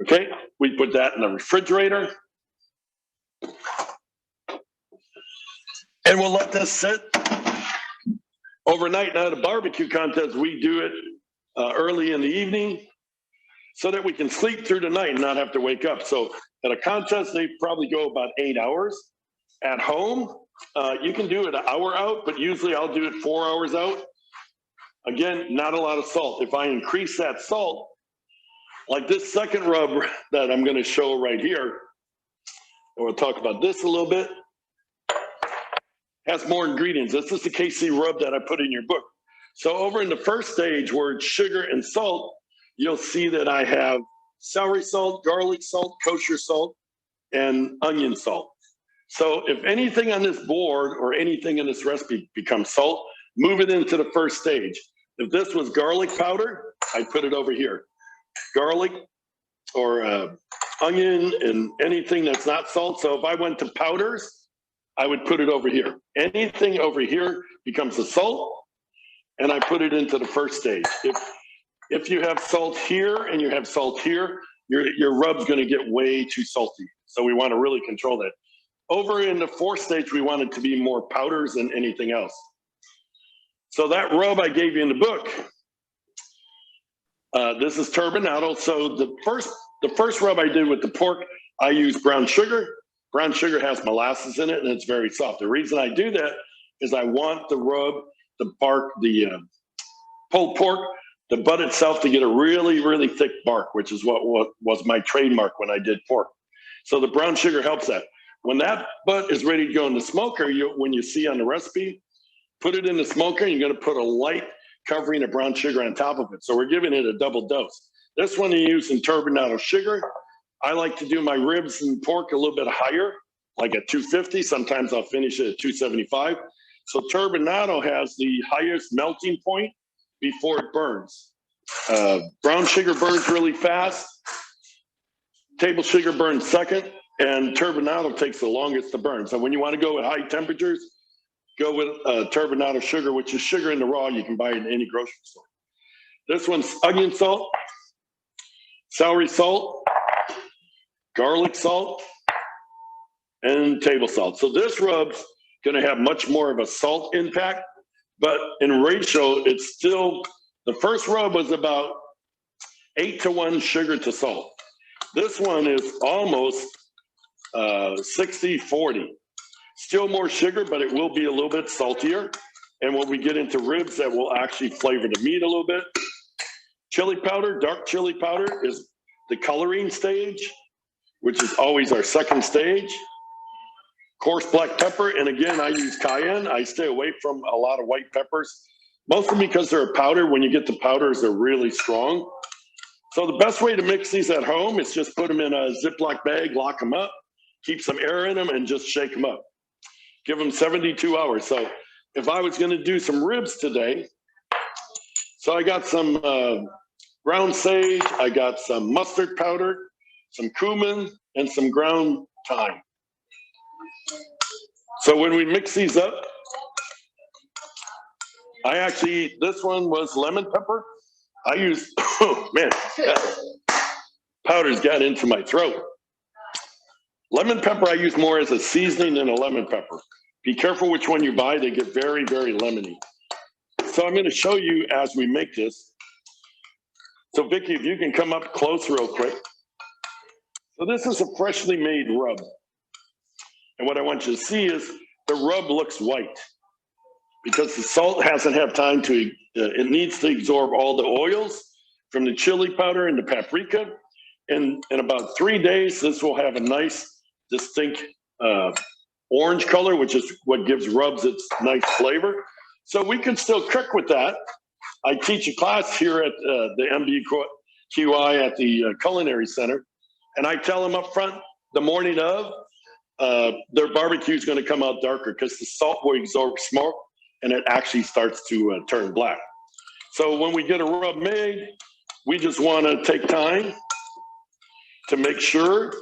Okay, we put that in the refrigerator. And we'll let this sit overnight. Now, at a barbecue contest, we do it early in the evening so that we can sleep through the night and not have to wake up. So at a contest, they probably go about 8 hours. At home, you can do it an hour out, but usually I'll do it 4 hours out. Again, not a lot of salt. If I increase that salt, like this second rub that I'm going to show right here, and we'll talk about this a little bit, has more ingredients. This is the KC rub that I put in your book. So over in the first stage where it's sugar and salt, you'll see that I have celery salt, garlic salt, kosher salt, and onion salt. So if anything on this board or anything in this recipe becomes salt, move it into the first stage. If this was garlic powder, I'd put it over here. Garlic or onion and anything that's not salt. So if I went to powders, I would put it over here. Anything over here becomes a salt, and I put it into the first stage. If you have salt here and you have salt here, your rub's going to get way too salty. So we want to really control that. Over in the fourth stage, we want it to be more powders than anything else. So that rub I gave you in the book, this is turbinado. So the first rub I did with the pork, I used brown sugar. Brown sugar has molasses in it, and it's very soft. The reason I do that is I want the rub, the bark, the pulled pork, the butt itself to get a really, really thick bark, which is what was my trademark when I did pork. So the brown sugar helps that. When that butt is ready to go in the smoker, when you see on the recipe, put it in the smoker, and you're going to put a light covering of brown sugar on top of it. So we're giving it a double dose. This one you use in turbinado sugar. I like to do my ribs and pork a little bit higher, like at 250. Sometimes I'll finish it at 275. So turbinado has the highest melting point before it burns. Brown sugar burns really fast. Table sugar burns second, and turbinado takes the longest to burn. So when you want to go at high temperatures, go with turbinado sugar, which is sugar in the raw. You can buy it in any grocery store. This one's onion salt, celery salt, garlic salt, and table salt. So this rub's going to have much more of a salt impact, but in ratio, it's still, the first rub was about 8-to-1 sugar to salt. This one is almost 60-40. Still more sugar, but it will be a little bit saltier. And when we get into ribs, that will actually flavor the meat a little bit. Chili powder, dark chili powder is the coloring stage, which is always our second stage. Coarse black pepper, and again, I use cayenne. I stay away from a lot of white peppers, mostly because they're a powder. When you get the powders, they're really strong. So the best way to mix these at home is just put them in a Ziploc bag, lock them up, keep some air in them, and just shake them up. Give them 72 hours. So if I was going to do some ribs today, So I got some ground sage, I got some mustard powder, some cumin, and some ground thyme. So when we mix these up, this one was lemon pepper. I used, oh man, powder's got into my throat. Lemon pepper I use more as a seasoning than a lemon pepper. Be careful which one you buy, they get very, very lemony. So I'm gonna show you as we make this. So Vicki, if you can come up close real quick. So this is a freshly made rub. And what I want you to see is the rub looks white because the salt hasn't had time to, it needs to absorb all the oils from the chili powder and the paprika. And in about 3 days, this will have a nice, distinct orange color, which is what gives rubs its nice flavor. So we can still cook with that. I teach a class here at the MBQI at the Culinary Center. And I tell them up front, the morning of, their barbecue is going to come out darker because the salt will absorb smoke and it actually starts to turn black. So when we get a rub made, we just want to take time to make sure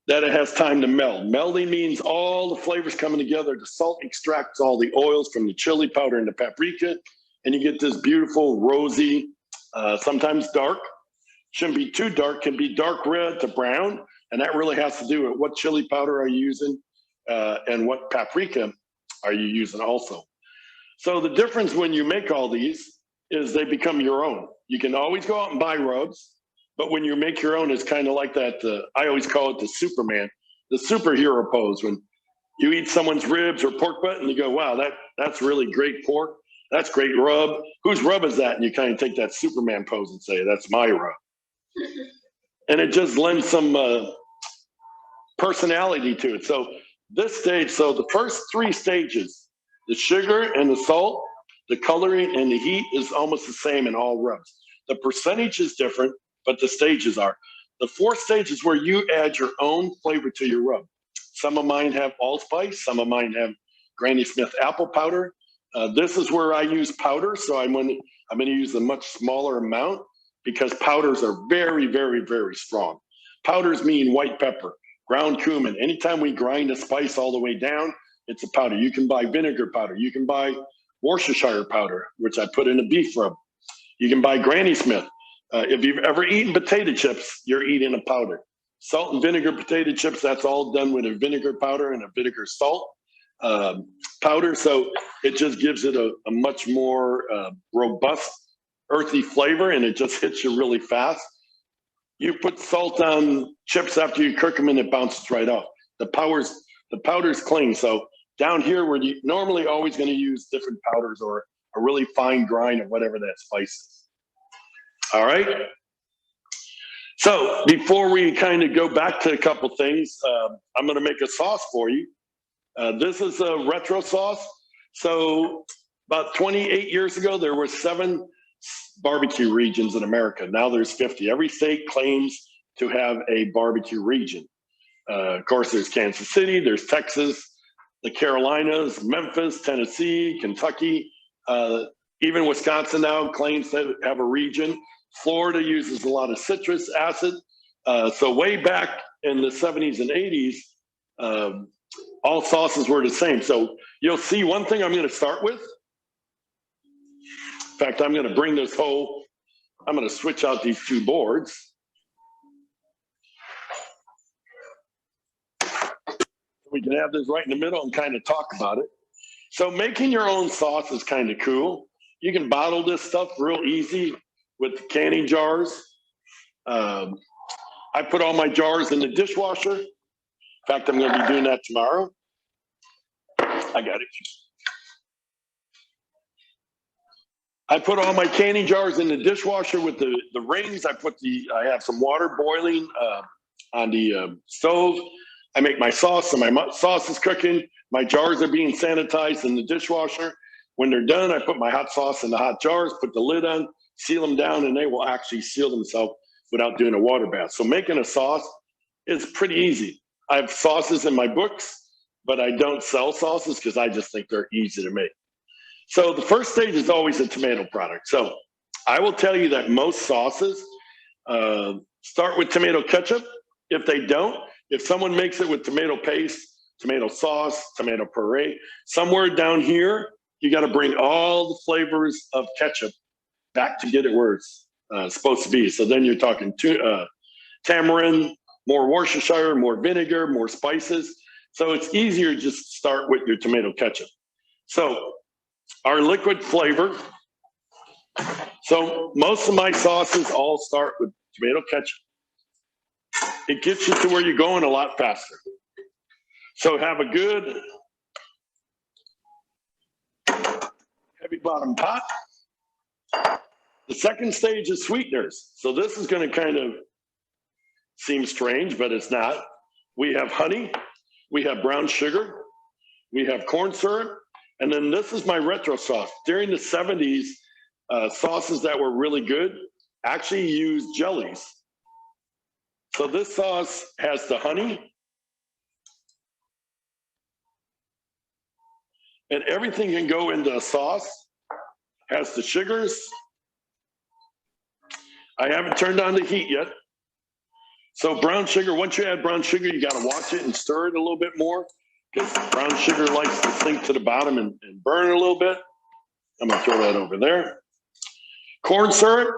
that it has time to meld. Melding means all the flavors coming together. The salt extracts all the oils from the chili powder and the paprika, and you get this beautiful rosy, sometimes dark. Shouldn't be too dark, can be dark red to brown, and that really has to do with what chili powder are you using and what paprika are you using also. So the difference when you make all these is they become your own. You can always go out and buy rubs, but when you make your own, it's kind of like that, I always call it the Superman, the superhero pose. When you eat someone's ribs or pork butt and you go, wow, that's really great pork. That's great rub. Whose rub is that? And you kind of take that Superman pose and say, that's my rub. And it just lends some personality to it. So this stage, so the first 3 stages, the sugar and the salt, the coloring and the heat is almost the same in all rubs. The percentage is different, but the stages are. The 4th stage is where you add your own flavor to your rub. Some of mine have allspice, some of mine have Granny Smith apple powder. This is where I use powder, so I'm going to use a much smaller amount because powders are very, very, very strong. Powders mean white pepper, ground cumin. Anytime we grind a spice all the way down, it's a powder. You can buy vinegar powder. You can buy Worcestershire powder, which I put in a beef rub. You can buy Granny Smith. If you've ever eaten potato chips, you're eating a powder. Salt and vinegar potato chips, that's all done with a vinegar powder and a vinegar salt powder. So it just gives it a much more robust, earthy flavor, and it just hits you really fast. You put salt on chips after you cook them and it bounces right off. The powders cling. So down here, where you normally always going to use different powders or a really fine grind of whatever that spice is. All right. So before we kind of go back to a couple things, I'm going to make a sauce for you. This is a retro sauce. So about 28 years ago, there were 7 barbecue regions in America. Now there's 50. Every state claims to have a barbecue region. Of course, there's Kansas City, there's Texas, the Carolinas, Memphis, Tennessee, Kentucky, even Wisconsin now claims to have a region. Florida uses a lot of citrus acid. So way back in the 70s and 80s, all sauces were the same. So you'll see one thing I'm going to start with. In fact, I'm going to bring this whole, I'm going to switch out these 2 boards. We can have this right in the middle and kind of talk about it. So making your own sauce is kind of cool. You can bottle this stuff real easy with canning jars. I put all my jars in the dishwasher. In fact, I'm going to be doing that tomorrow. I got it. I put all my canning jars in the dishwasher with the rings. I have some water boiling on the stove. I make my sauce, and my sauce is cooking. My jars are being sanitized in the dishwasher. When they're done, I put my hot sauce in the hot jars, put the lid on, seal them down, and they will actually seal themselves without doing a water bath. So making a sauce is pretty easy. I have sauces in my books, but I don't sell sauces because I just think they're easy to make. So the first stage is always a tomato product. So I will tell you that most sauces start with tomato ketchup. If they don't, if someone makes it with tomato paste, tomato sauce, tomato puree, somewhere down here, you got to bring all the flavors of ketchup back to get it where it's supposed to be. So then you're talking tamarind, more Worcestershire, more vinegar, more spices. So it's easier just to start with your tomato ketchup. So our liquid flavor. So most of my sauces all start with tomato ketchup. It gets you to where you're going a lot faster. So have a good heavy bottom pot. The second stage is sweeteners. So this is going to kind of seem strange, but it's not. We have honey, we have brown sugar, we have corn syrup, and then this is my retro sauce. During the 70s, sauces that were really good actually used jellies. So this sauce has the honey, and everything can go into a sauce, has the sugars. I haven't turned on the heat yet. So brown sugar, once you add brown sugar, you got to watch it and stir it a little bit more because brown sugar likes to sink to the bottom and burn a little bit. I'm going to throw that over there. Corn syrup,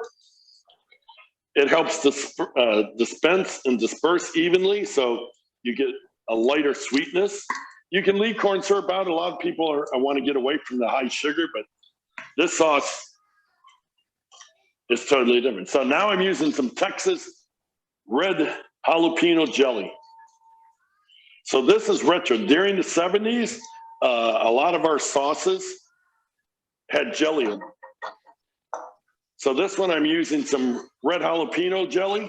it helps dispense and disperse evenly, so you get a lighter sweetness. You can leave corn syrup out. A lot of people want to get away from the high sugar, but this sauce is totally different. So now I'm using some Texas red jalapeno jelly. So this is retro. During the 70s, a lot of our sauces had jelly in them. So this one I'm using some red jalapeno jelly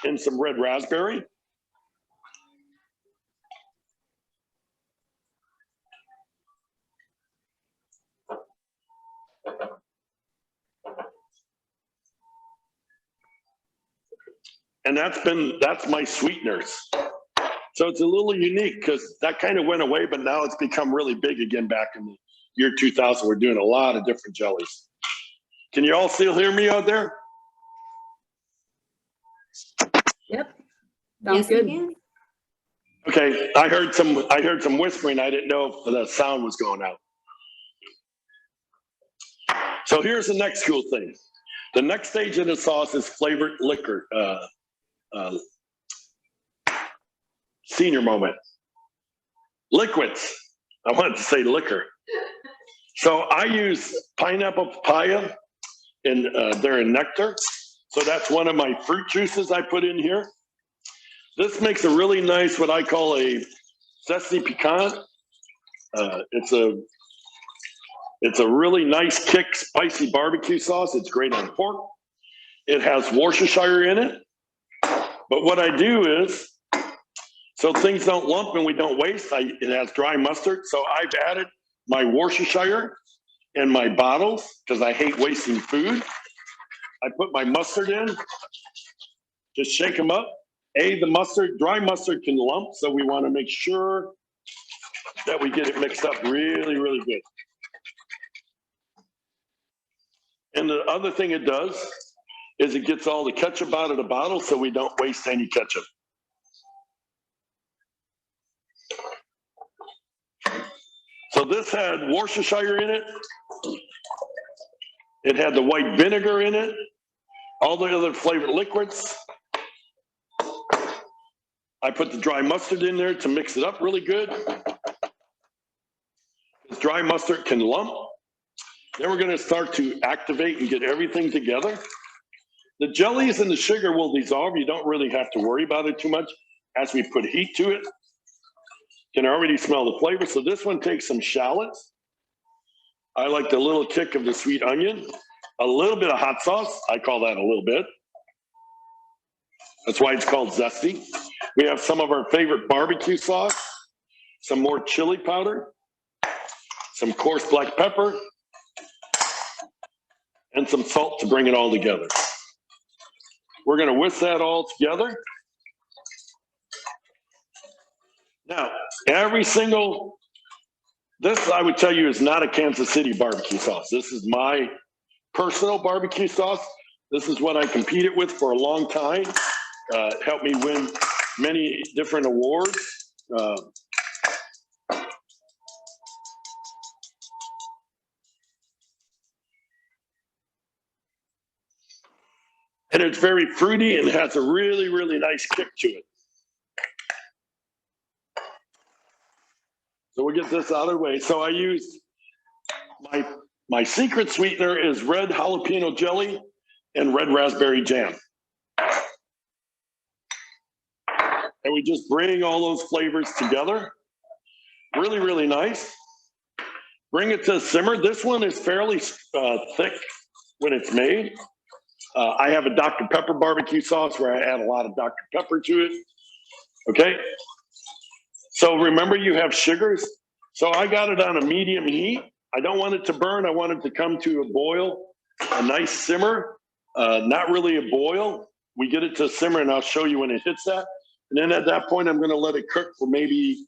and some red raspberry. And that's my sweeteners. So it's a little unique because that kind of went away, but now it's become really big again back in the year 2000. We're doing a lot of different jellies. Can you all still hear me out there? Yep. Yes, Sounds we good. can. Okay, I heard some whispering. I didn't know if the sound was going out. So here's the next cool thing. The next stage of the sauce is flavored liquor. Senior moment. Liquids. I wanted to say liquor. So I use pineapple papaya and they're in nectar. So that's one of my fruit juices I put in here. This makes a really nice, what I call a zesty piquant. It's a really nice kick, spicy barbecue sauce. It's great on pork. It has Worcestershire in it. But what I do is, so things don't lump and we don't waste, it has dry mustard. So I've added my Worcestershire in my bottles because I hate wasting food. I put my mustard in, just shake them up. The dry mustard can lump, so we want to make sure that we get it mixed up really, really good. And the other thing it does is it gets all the ketchup out of the bottle so we don't waste any ketchup. So this had Worcestershire in it. It had the white vinegar in it, all the other flavored liquids. I put the dry mustard in there to mix it up really good. This dry mustard can lump. Then we're going to start to activate and get everything together. The jellies and the sugar will dissolve. You don't really have to worry about it too much as we put heat to it. You can already smell the flavor. So this one takes some shallots. I like the little kick of the sweet onion. A little bit of hot sauce. I call that a little bit. That's why it's called zesty. We have some of our favorite barbecue sauce, some more chili powder, some coarse black pepper, and some salt to bring it all together. We're going to whisk that all together. Now, every single This, I would tell you, is not a Kansas City barbecue sauce. This is my personal barbecue sauce. This is what I competed with for a long time. Helped me win many different awards. And it's very fruity and has a really, really nice kick to it. So we'll get this out of the way. So I used my secret sweetener is red jalapeno jelly and red raspberry jam. And we just bring all those flavors together. Really, really nice. Bring it to simmer. This one is fairly thick when it's made. I have a Dr. Pepper barbecue sauce where I add a lot of Dr. Pepper to it. Okay. So remember, you have sugars. So I got it on a medium heat. I don't want it to burn. I want it to come to a boil, a nice simmer, not really a boil. We get it to simmer, and I'll show you when it hits that. And then at that point, I'm going to let it cook for maybe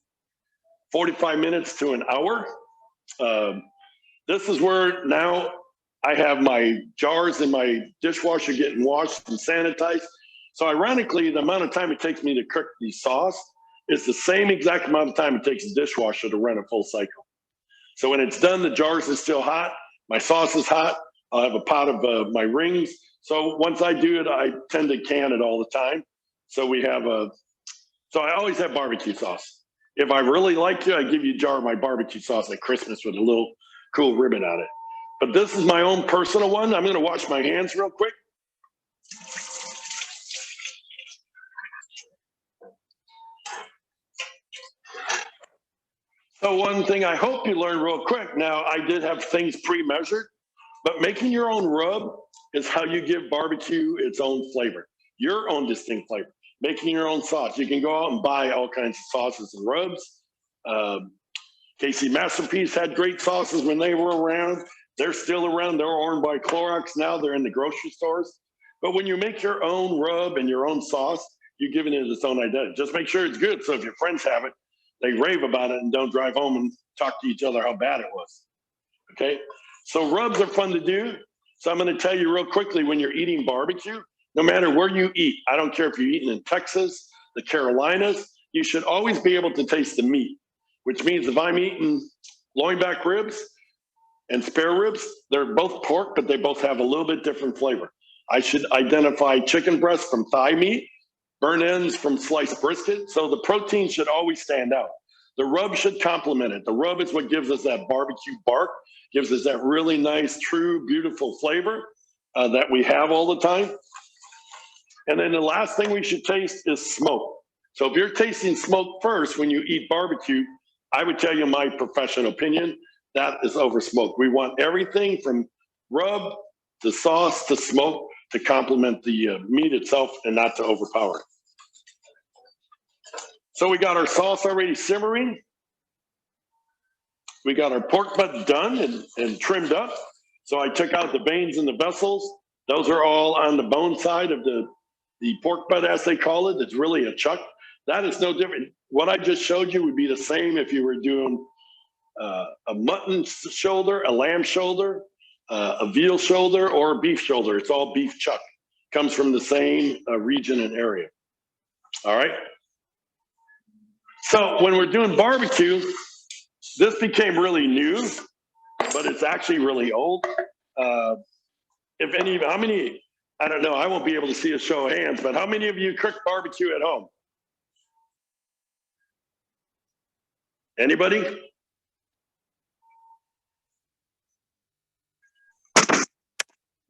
45 minutes to an hour. This is where now I have my jars in my dishwasher getting washed and sanitized. So ironically, the amount of time it takes me to cook the sauce is the same exact amount of time it takes a dishwasher to run a full cycle. So when it's done, the jars are still hot. My sauce is hot. I'll have a pot of my rings. So once I do it, I tend to can it all the time. So we have so I always have barbecue sauce. If I really like you, I give you a jar of my barbecue sauce at Christmas with a little cool ribbon on it. But this is my own personal one. I'm going to wash my hands real quick. So one thing I hope you learned real quick. Now, I did have things pre-measured, but making your own rub is how you give barbecue its own flavor, your own distinct flavor. Making your own sauce. You can go out and buy all kinds of sauces and rubs. KC Masterpiece had great sauces when they were around. They're still around. They're owned by Clorox now. They're in the grocery stores. But when you make your own rub and your own sauce, you're giving it its own identity. Just make sure it's good. So if your friends have it, they rave about it and don't drive home and talk to each other how bad it was. Okay? So rubs are fun to do. So I'm going to tell you real quickly, when you're eating barbecue, no matter where you eat, I don't care if you're eating in Texas, the Carolinas, you should always be able to taste the meat, which means if I'm eating loin back ribs and spare ribs, they're both pork, but they both have a little bit different flavor. I should identify chicken breast from thigh meat, burnt ends from sliced brisket. So the protein should always stand out. The rub should complement it. The rub is what gives us that barbecue bark, gives us that really nice, true, beautiful flavor that we have all the time. And then the last thing we should taste is smoke. So if you're tasting smoke first when you eat barbecue, I would tell you my professional opinion, that is over smoke. We want everything from rub to sauce to smoke to complement the meat itself and not to overpower it. So we got our sauce already simmering. We got our pork butt done and trimmed up. So I took out the veins and the vessels. Those are all on the bone side of the pork butt, as they call it. It's really a chuck. That is no different. What I just showed you would be the same if you were doing a mutton shoulder, a lamb shoulder, a veal shoulder, or a beef shoulder. It's all beef chuck. Comes from the same region and area. All right. So when we're doing barbecue, this became really new, but it's actually really old. How many, I don't know, I won't be able to see a show of hands, but how many of you cook barbecue at home? Anybody?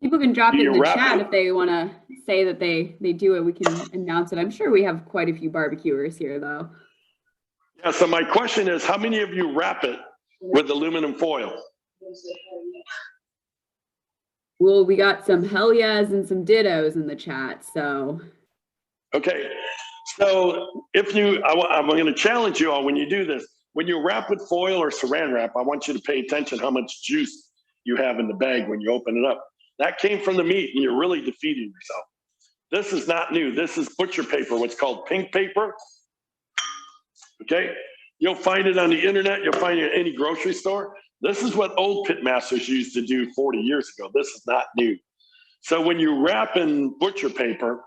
People can drop it in the chat it? if they want to say that they do it. We can announce it. I'm sure we have quite a few barbecuers here, though. Yeah, so my question is, how many of you wrap it with aluminum foil? Well, we got some hell yes and some dittos in the chat, so. Okay, so if you, I'm going to challenge you all when you do this. When you wrap with foil or saran wrap, I want you to pay attention how much juice you have in the bag when you open it up. That came from the meat, and you're really defeating yourself. This is not new. This is butcher paper, what's called pink paper. Okay, You'll find it on the internet. You'll find it at any grocery store. This is what old pit masters used to do 40 years ago. This is not new. So when you wrap in butcher paper,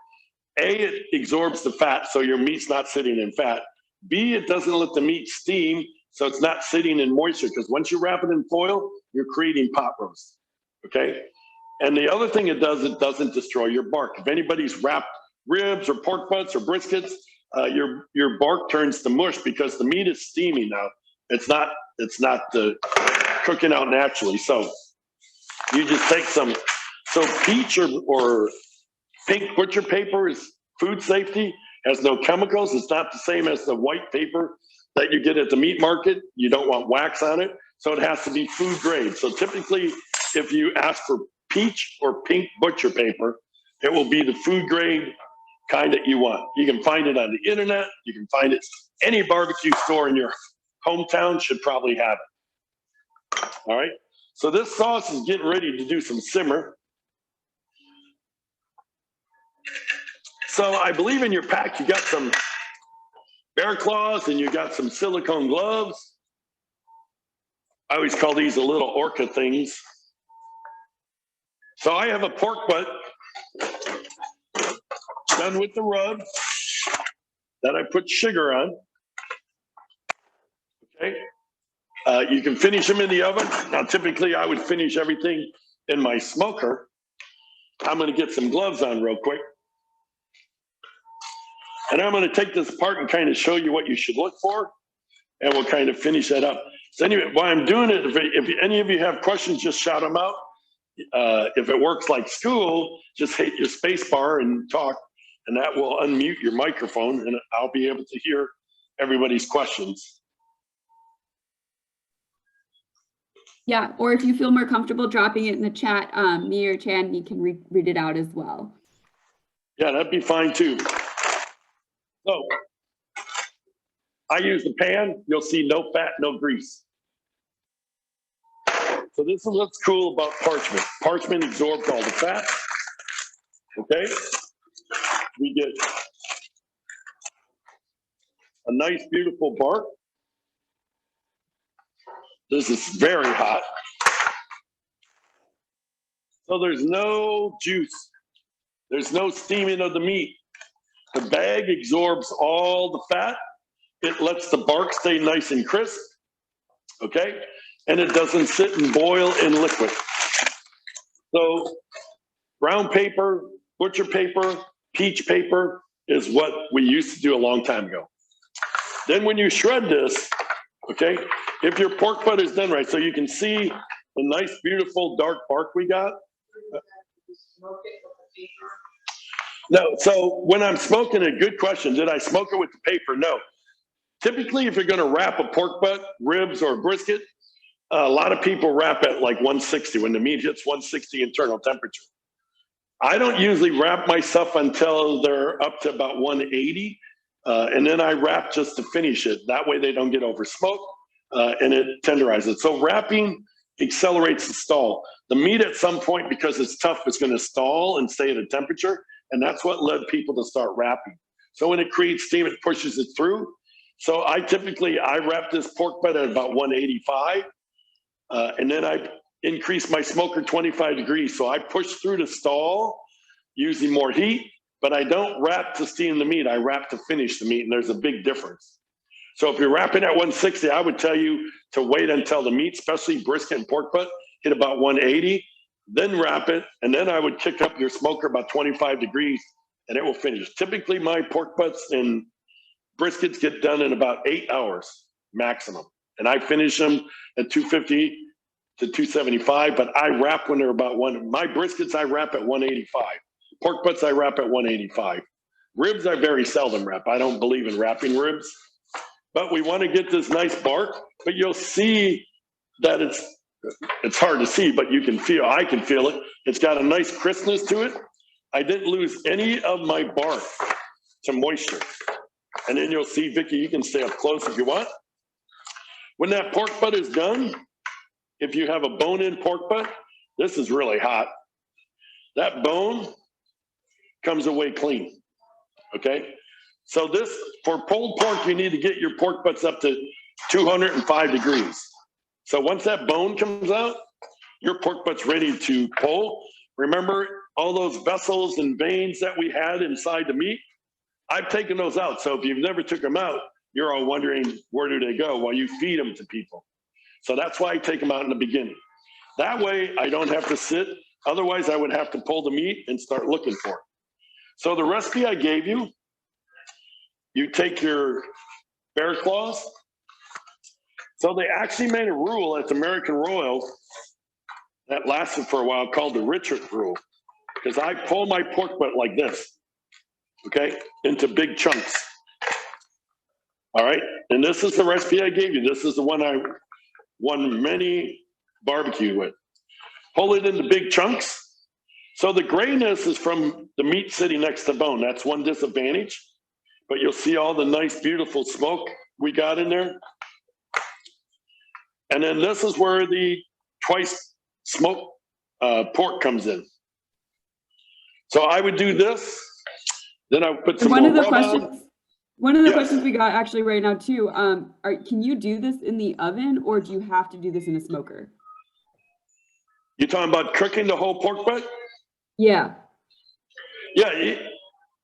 A, it absorbs the fat, so your meat's not sitting in fat. B, it doesn't let the meat steam, so it's not sitting in moisture, because once you wrap it in foil, you're creating pot roast, okay? And the other thing it doesn't destroy your bark. If anybody's wrapped ribs or pork butts or briskets, your bark turns to mush because the meat is steaming now. It's not cooking out naturally. So you just take some, so peach or pink butcher paper is food safety, has no chemicals. It's not the same as the white paper that you get at the meat market. You don't want wax on it. So it has to be food grade. So typically, if you ask for peach or pink butcher paper, it will be the food grade kind that you want. You can find it on the internet. You can find it any barbecue store in your hometown should probably have it. All right. So this sauce is getting ready to do some simmer. So I believe in your pack, you got some bear claws and you got some silicone gloves. I always call these the little orca things. So I have a pork butt done with the rub that I put sugar on. Okay. You can finish them in the oven. Now, typically I would finish everything in my smoker. I'm going to get some gloves on real quick. And I'm going to take this apart and kind of show you what you should look for. And we'll kind of finish that up. So anyway, while I'm doing it, if any of you have questions, just shout them out. If it works like school, just hit your space bar and talk, and that will unmute your microphone, and I'll be able to hear everybody's questions. Yeah, or if you feel more comfortable dropping it in the chat, me or Chandy can read it out as well. Yeah, that'd be fine too. So I use the pan. You'll see no fat, no grease. So this is what's cool about parchment. Parchment absorbs all the fat. Okay. We get a nice, beautiful bark. This is very hot. So there's no juice. There's no steaming of the meat. The bag absorbs all the fat. It lets the bark stay nice and crisp. Okay. And it doesn't sit and boil in liquid. So brown paper, butcher paper, peach paper is what we used to do a long time ago. Then when you shred this, okay, if your pork butt is done right, so you can see the nice, beautiful dark bark we got. No, so when I'm smoking it, good question. Did I smoke it with the paper? No. Typically, if you're going to wrap a pork butt, ribs, or brisket, a lot of people wrap at like 160 when the meat hits 160 internal temperature. I don't usually wrap my stuff until they're up to about 180, and then I wrap just to finish it. That way they don't get over smoked, and it tenderizes. So wrapping accelerates the stall. The meat at some point, because it's tough, is going to stall and stay at a temperature, and that's what led people to start wrapping. So when it creates steam, it pushes it through. So I wrap this pork butt at about 185. And then I increase my smoker 25 degrees. So I push through the stall using more heat, but I don't wrap to steam the meat. I wrap to finish the meat, and there's a big difference. So if you're wrapping at 160, I would tell you to wait until the meat, especially brisket and pork butt, hit about 180, then wrap it, and then I would kick up your smoker about 25 degrees, and it will finish. Typically, my pork butts and briskets get done in about 8 hours maximum. And I finish them at 250 to 275, but I wrap when they're about my briskets, I wrap at 185. Pork butts, I wrap at 185. Ribs, I very seldom wrap. I don't believe in wrapping ribs, but we want to get this nice bark, but you'll see that it's hard to see, but I can feel it. It's got a nice crispness to it. I didn't lose any of my bark to moisture. And then you'll see, Vicki, you can stay up close if you want. When that pork butt is done, if you have a bone-in pork butt, this is really hot. That bone comes away clean, okay? So for pulled pork, you need to get your pork butts up to 205 degrees. So once that bone comes out, your pork butt's ready to pull. Remember all those vessels and veins that we had inside the meat? I've taken those out. So if you've never took them out, you're all wondering, where do they go? Well, you feed them to people. So that's why I take them out in the beginning. That way I don't have to sit. Otherwise I would have to pull the meat and start looking for it. So the recipe I gave you, you take your bear claws. So they actually made a rule at American Royal that lasted for a while called the Richard rule. Because I pull my pork butt like this, okay, into big chunks. All right, and this is the recipe I gave you. This is the one I won many barbecue with. Pull it into big chunks. So the grayness is from the meat sitting next to bone. That's one disadvantage, but you'll see all the nice, beautiful smoke we got in there. And then this is where the twice smoked pork comes in. So I would do this, then I would put some one more of the rub on. questions, one of the Yes. questions we got actually right now too, can you do this in the oven or do you have to do this in a smoker? You talking about cooking the whole pork butt? Yeah. Yeah,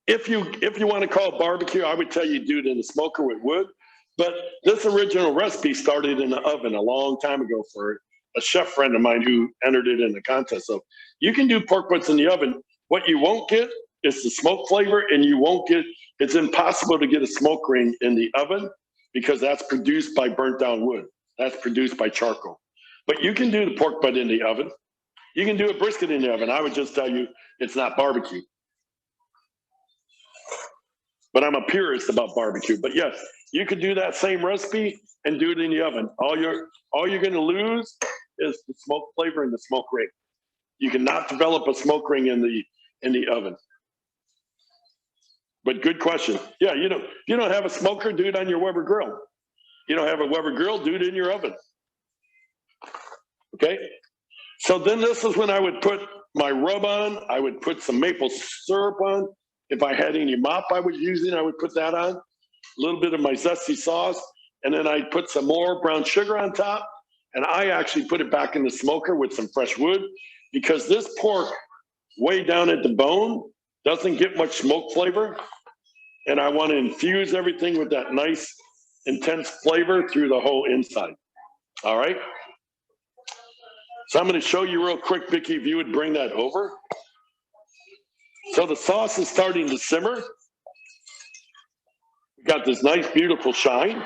if you want to call it barbecue, I would tell you do it in the smoker with wood. But this original recipe started in the oven a long time ago for a chef friend of mine who entered it in the contest. So you can do pork butts in the oven. What you won't get is the smoke flavor, and you won't get, it's impossible to get a smoke ring in the oven because that's produced by burnt down wood. That's produced by charcoal. But you can do the pork butt in the oven. You can do a brisket in the oven. I would just tell you it's not barbecue. But I'm a purist about barbecue. But yes, you could do that same recipe and do it in the oven. All you're going to lose is the smoke flavor and the smoke ring. You cannot develop a smoke ring in the oven. But good question. Yeah, you don't have a smoker, do it on your Weber grill. You don't have a Weber grill, do it in your oven. Okay? So then this is when I would put my rub on. I would put some maple syrup on. If I had any mop I was using, I would put that on. A little bit of my zesty sauce. And then I'd put some more brown sugar on top. And I actually put it back in the smoker with some fresh wood because this pork way down at the bone doesn't get much smoke flavor. And I want to infuse everything with that nice, intense flavor through the whole inside. All right? So I'm going to show you real quick, Vicki, if you would bring that over. So the sauce is starting to simmer. We've got this nice, beautiful shine.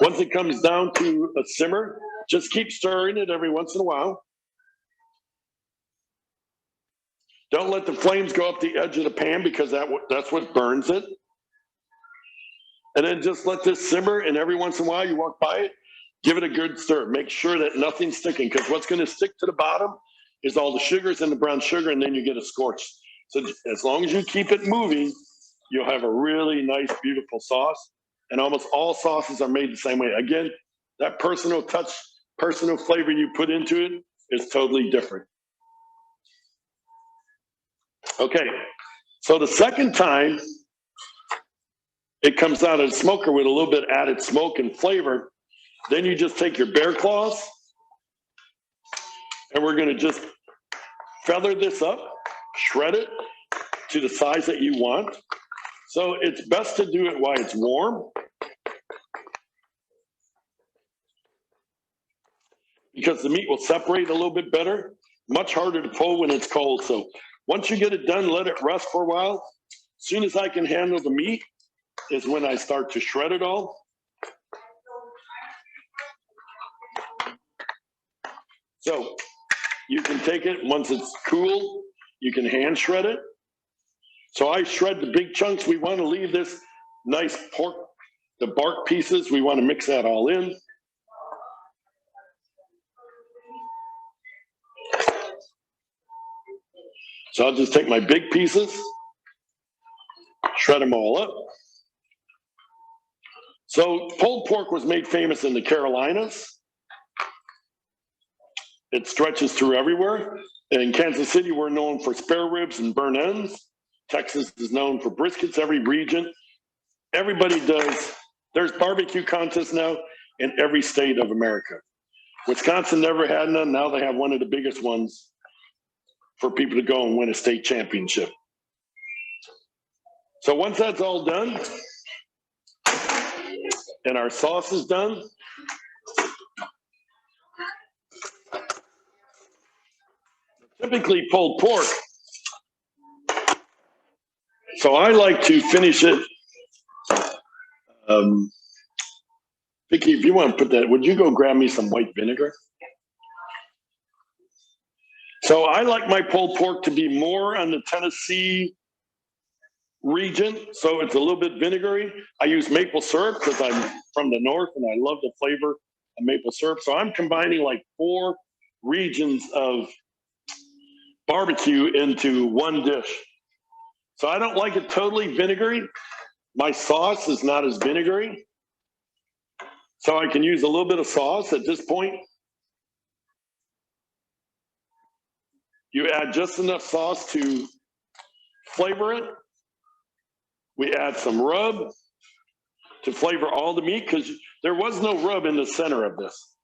Once it comes down to a simmer, just keep stirring it every once in a while. Don't let the flames go up the edge of the pan because that's what burns it. And then just let this simmer, and every once in a while you walk by it, give it a good stir. Make sure that nothing's sticking because what's going to stick to the bottom is all the sugars and the brown sugar, and then you get a scorch. So as long as you keep it moving, you'll have a really nice, beautiful sauce. And almost all sauces are made the same way. Again, that personal touch, personal flavor you put into it is totally different. Okay, so the second time it comes out of the smoker with a little bit added smoke and flavor, then you just take your bear claws and we're gonna just feather this up, shred it to the size that you want. So it's best to do it while it's warm because the meat will separate a little bit better, much harder to pull when it's cold. So once you get it done, let it rest for a while. As soon as I can handle the meat is when I start to shred it all. So you can take it once it's cool, you can hand shred it. So I shred the big chunks. We want to leave this nice pork, the bark pieces, we want to mix that all in. So I'll just take my big pieces, shred them all up. So pulled pork was made famous in the Carolinas. It stretches through everywhere. In Kansas City, we're known for spare ribs and burnt ends. Texas is known for briskets, every region. Everybody does There's barbecue contests now in every state of America. Wisconsin never had none. Now they have one of the biggest ones for people to go and win a state championship. So once that's all done and our sauce is done, typically pulled pork. So I like to finish it. Vicki, if you want to put that, would you go grab me some white vinegar? So I like my pulled pork to be more on the Tennessee region, so it's a little bit vinegary. I use maple syrup because I'm from the north and I love the flavor of maple syrup. So I'm combining like 4 regions of barbecue into one dish. So I don't like it totally vinegary. My sauce is not as vinegary. So I can use a little bit of sauce at this point. You add just enough sauce to flavor it. We add some rub to flavor all the meat because there was no rub in the center of this.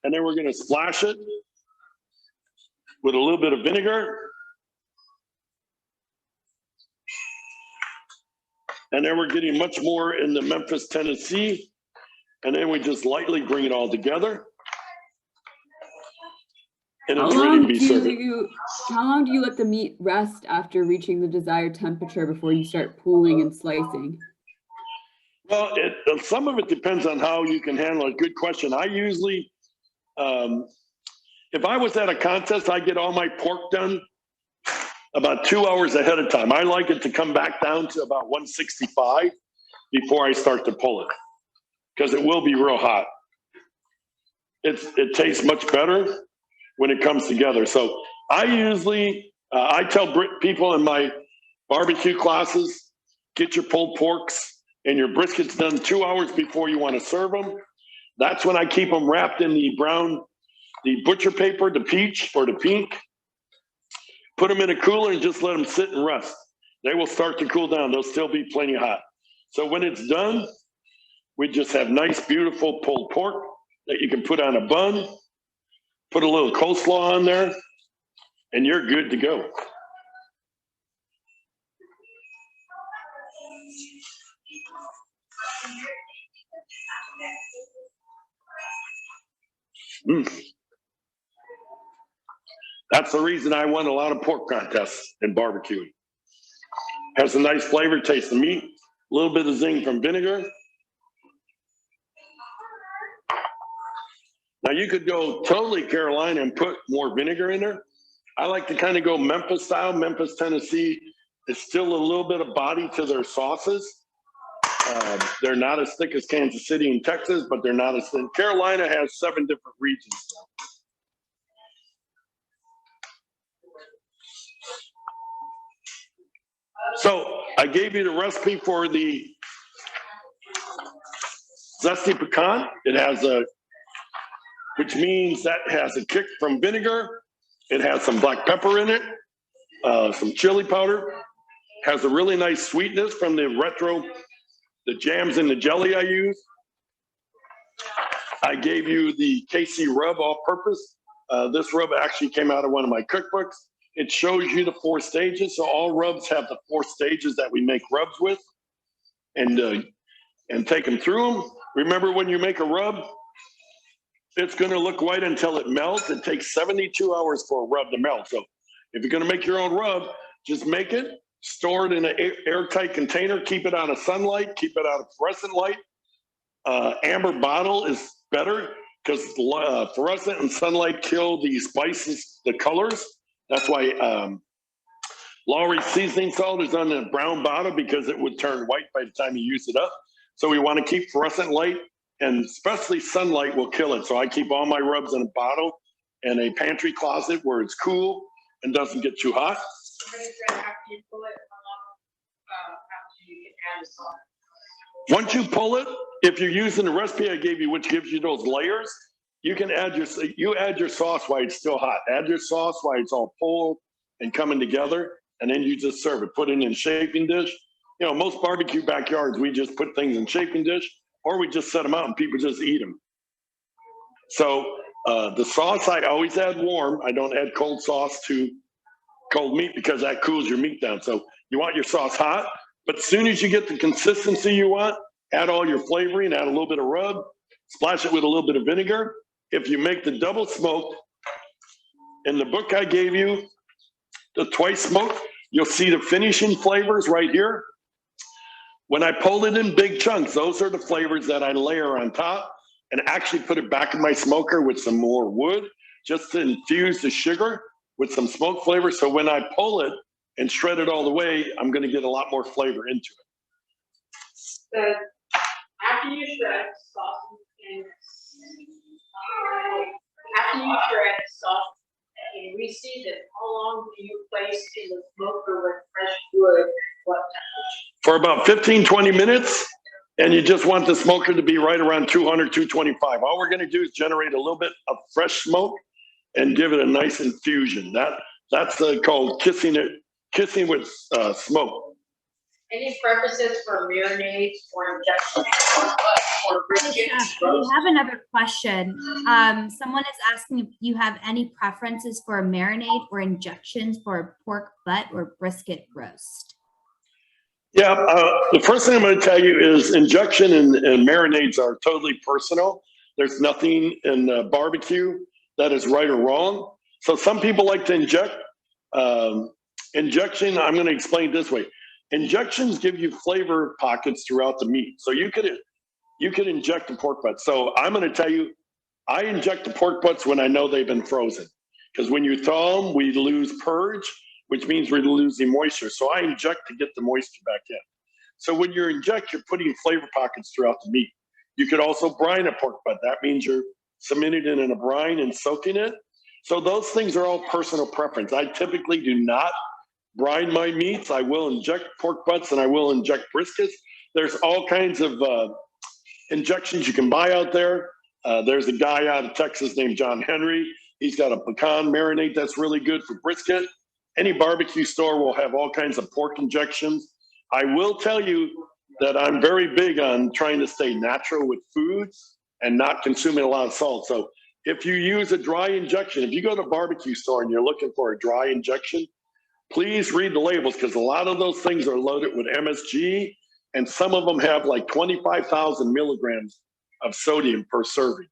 And then we're going to splash it with a little bit of vinegar. And then we're getting much more in the Memphis, Tennessee. And then we just lightly bring it all together. And it's ready to be served. How long do you let the meat rest after reaching the desired temperature before you start pulling and slicing? Well, some of it depends on how you can handle it. Good question. I usually, if I was at a contest, I get all my pork done about 2 hours ahead of time. I like it to come back down to about 165 before I start to pull it, because it will be real hot. It tastes much better when it comes together. So I usually, I tell people in my barbecue classes, get your pulled porks and your briskets done 2 hours before you want to serve them. That's when I keep them wrapped in the butcher paper, the peach or the pink. Put them in a cooler and just let them sit and rest. They will start to cool down. They'll still be plenty hot. So when it's done, we just have nice, beautiful pulled pork that you can put on a bun, put a little coleslaw on there, and you're good to go. That's the reason I won a lot of pork contests in barbecuing. Has a nice flavor, taste the meat, a little bit of zing from vinegar. Now you could go totally Carolina and put more vinegar in there. I like to kind of go Memphis style. Memphis, Tennessee is still a little bit of body to their sauces. They're not as thick as Kansas City and Texas, but they're not as thin. Carolina has 7 different regions. So I gave you the recipe for the zesty pecan. It has which means that has a kick from vinegar. It has some black pepper in it, some chili powder. Has a really nice sweetness from the jams and the jelly I use. I gave you the KC rub all-purpose. This rub actually came out of one of my cookbooks. It shows you the 4 stages. So all rubs have the 4 stages that we make rubs with, and take them through them. Remember, when you make a rub, it's going to look white until it melts. It takes 72 hours for a rub to melt. So if you're going to make your own rub, just make it, store it in an airtight container, keep it out of sunlight, keep it out of fluorescent light. Amber bottle is better because fluorescent and sunlight kill the spices, the colors. That's why Lowry seasoning salt is on the brown bottle, because it would turn white by the time you use it up. So we want to keep fluorescent light, and especially sunlight will kill it. So I keep all my rubs in a bottle and a pantry closet where it's cool and doesn't get too hot. Once you pull it, if you're using the recipe I gave you, which gives you those layers, you can add your sauce while it's still hot. Add your sauce while it's all pulled and coming together, and then you just serve it. Put it in a shaping dish You know, most barbecue backyards, we just put things in chafing dish, or we just set them out and people just eat them. So the sauce I always add warm. I don't add cold sauce to cold meat because that cools your meat down. So you want your sauce hot, but as soon as you get the consistency you want, add all your flavoring, add a little bit of rub, splash it with a little bit of vinegar. If you make the double smoked, in the book I gave you, the twice smoked, you'll see the finishing flavors right here. When I pull it in big chunks, those are the flavors that I layer on top and actually put it back in my smoker with some more wood just to infuse the sugar with some smoke flavor. So when I pull it and shred it all the way, I'm going to get a lot more flavor into it. So after you shred sauce and reseed it, how long do you place in the smoker with fresh wood? What temperature? For about 15-20 minutes. And you just want the smoker to be right around 200, 225. All we're going to do is generate a little bit of fresh smoke and give it a nice infusion. That's called kissing with smoke. Any preferences for marinades or injections or brisket? We have another question. Someone is asking if you have any preferences for a marinade or injections for a pork butt or brisket roast. Yeah, the first thing I'm going to tell you is injection and marinades are totally personal. There's nothing in barbecue that is right or wrong. So some people like to inject. Injection, I'm going to explain it this way. Injections give you flavor pockets throughout the meat. So you could inject the pork butt. So I'm going to tell you, I inject the pork butts when I know they've been frozen. Because when you thaw them, we lose purge, which means we're losing moisture. So I inject to get the moisture back in. So when you inject, you're putting flavor pockets throughout the meat. You could also brine a pork butt. That means you're cementing it in a brine and soaking it. So those things are all personal preference. I typically do not brine my meats. I will inject pork butts and I will inject briskets. There's all kinds of injections you can buy out there. There's a guy out of Texas named John Henry. He's got a pecan marinade that's really good for brisket. Any barbecue store will have all kinds of pork injections. I will tell you that I'm very big on trying to stay natural with foods and not consuming a lot of salt. So if you use a dry injection, if you go to a barbecue store and you're looking for a dry injection, please read the labels because a lot of those things are loaded with MSG and some of them have like 25,000 milligrams of sodium per serving.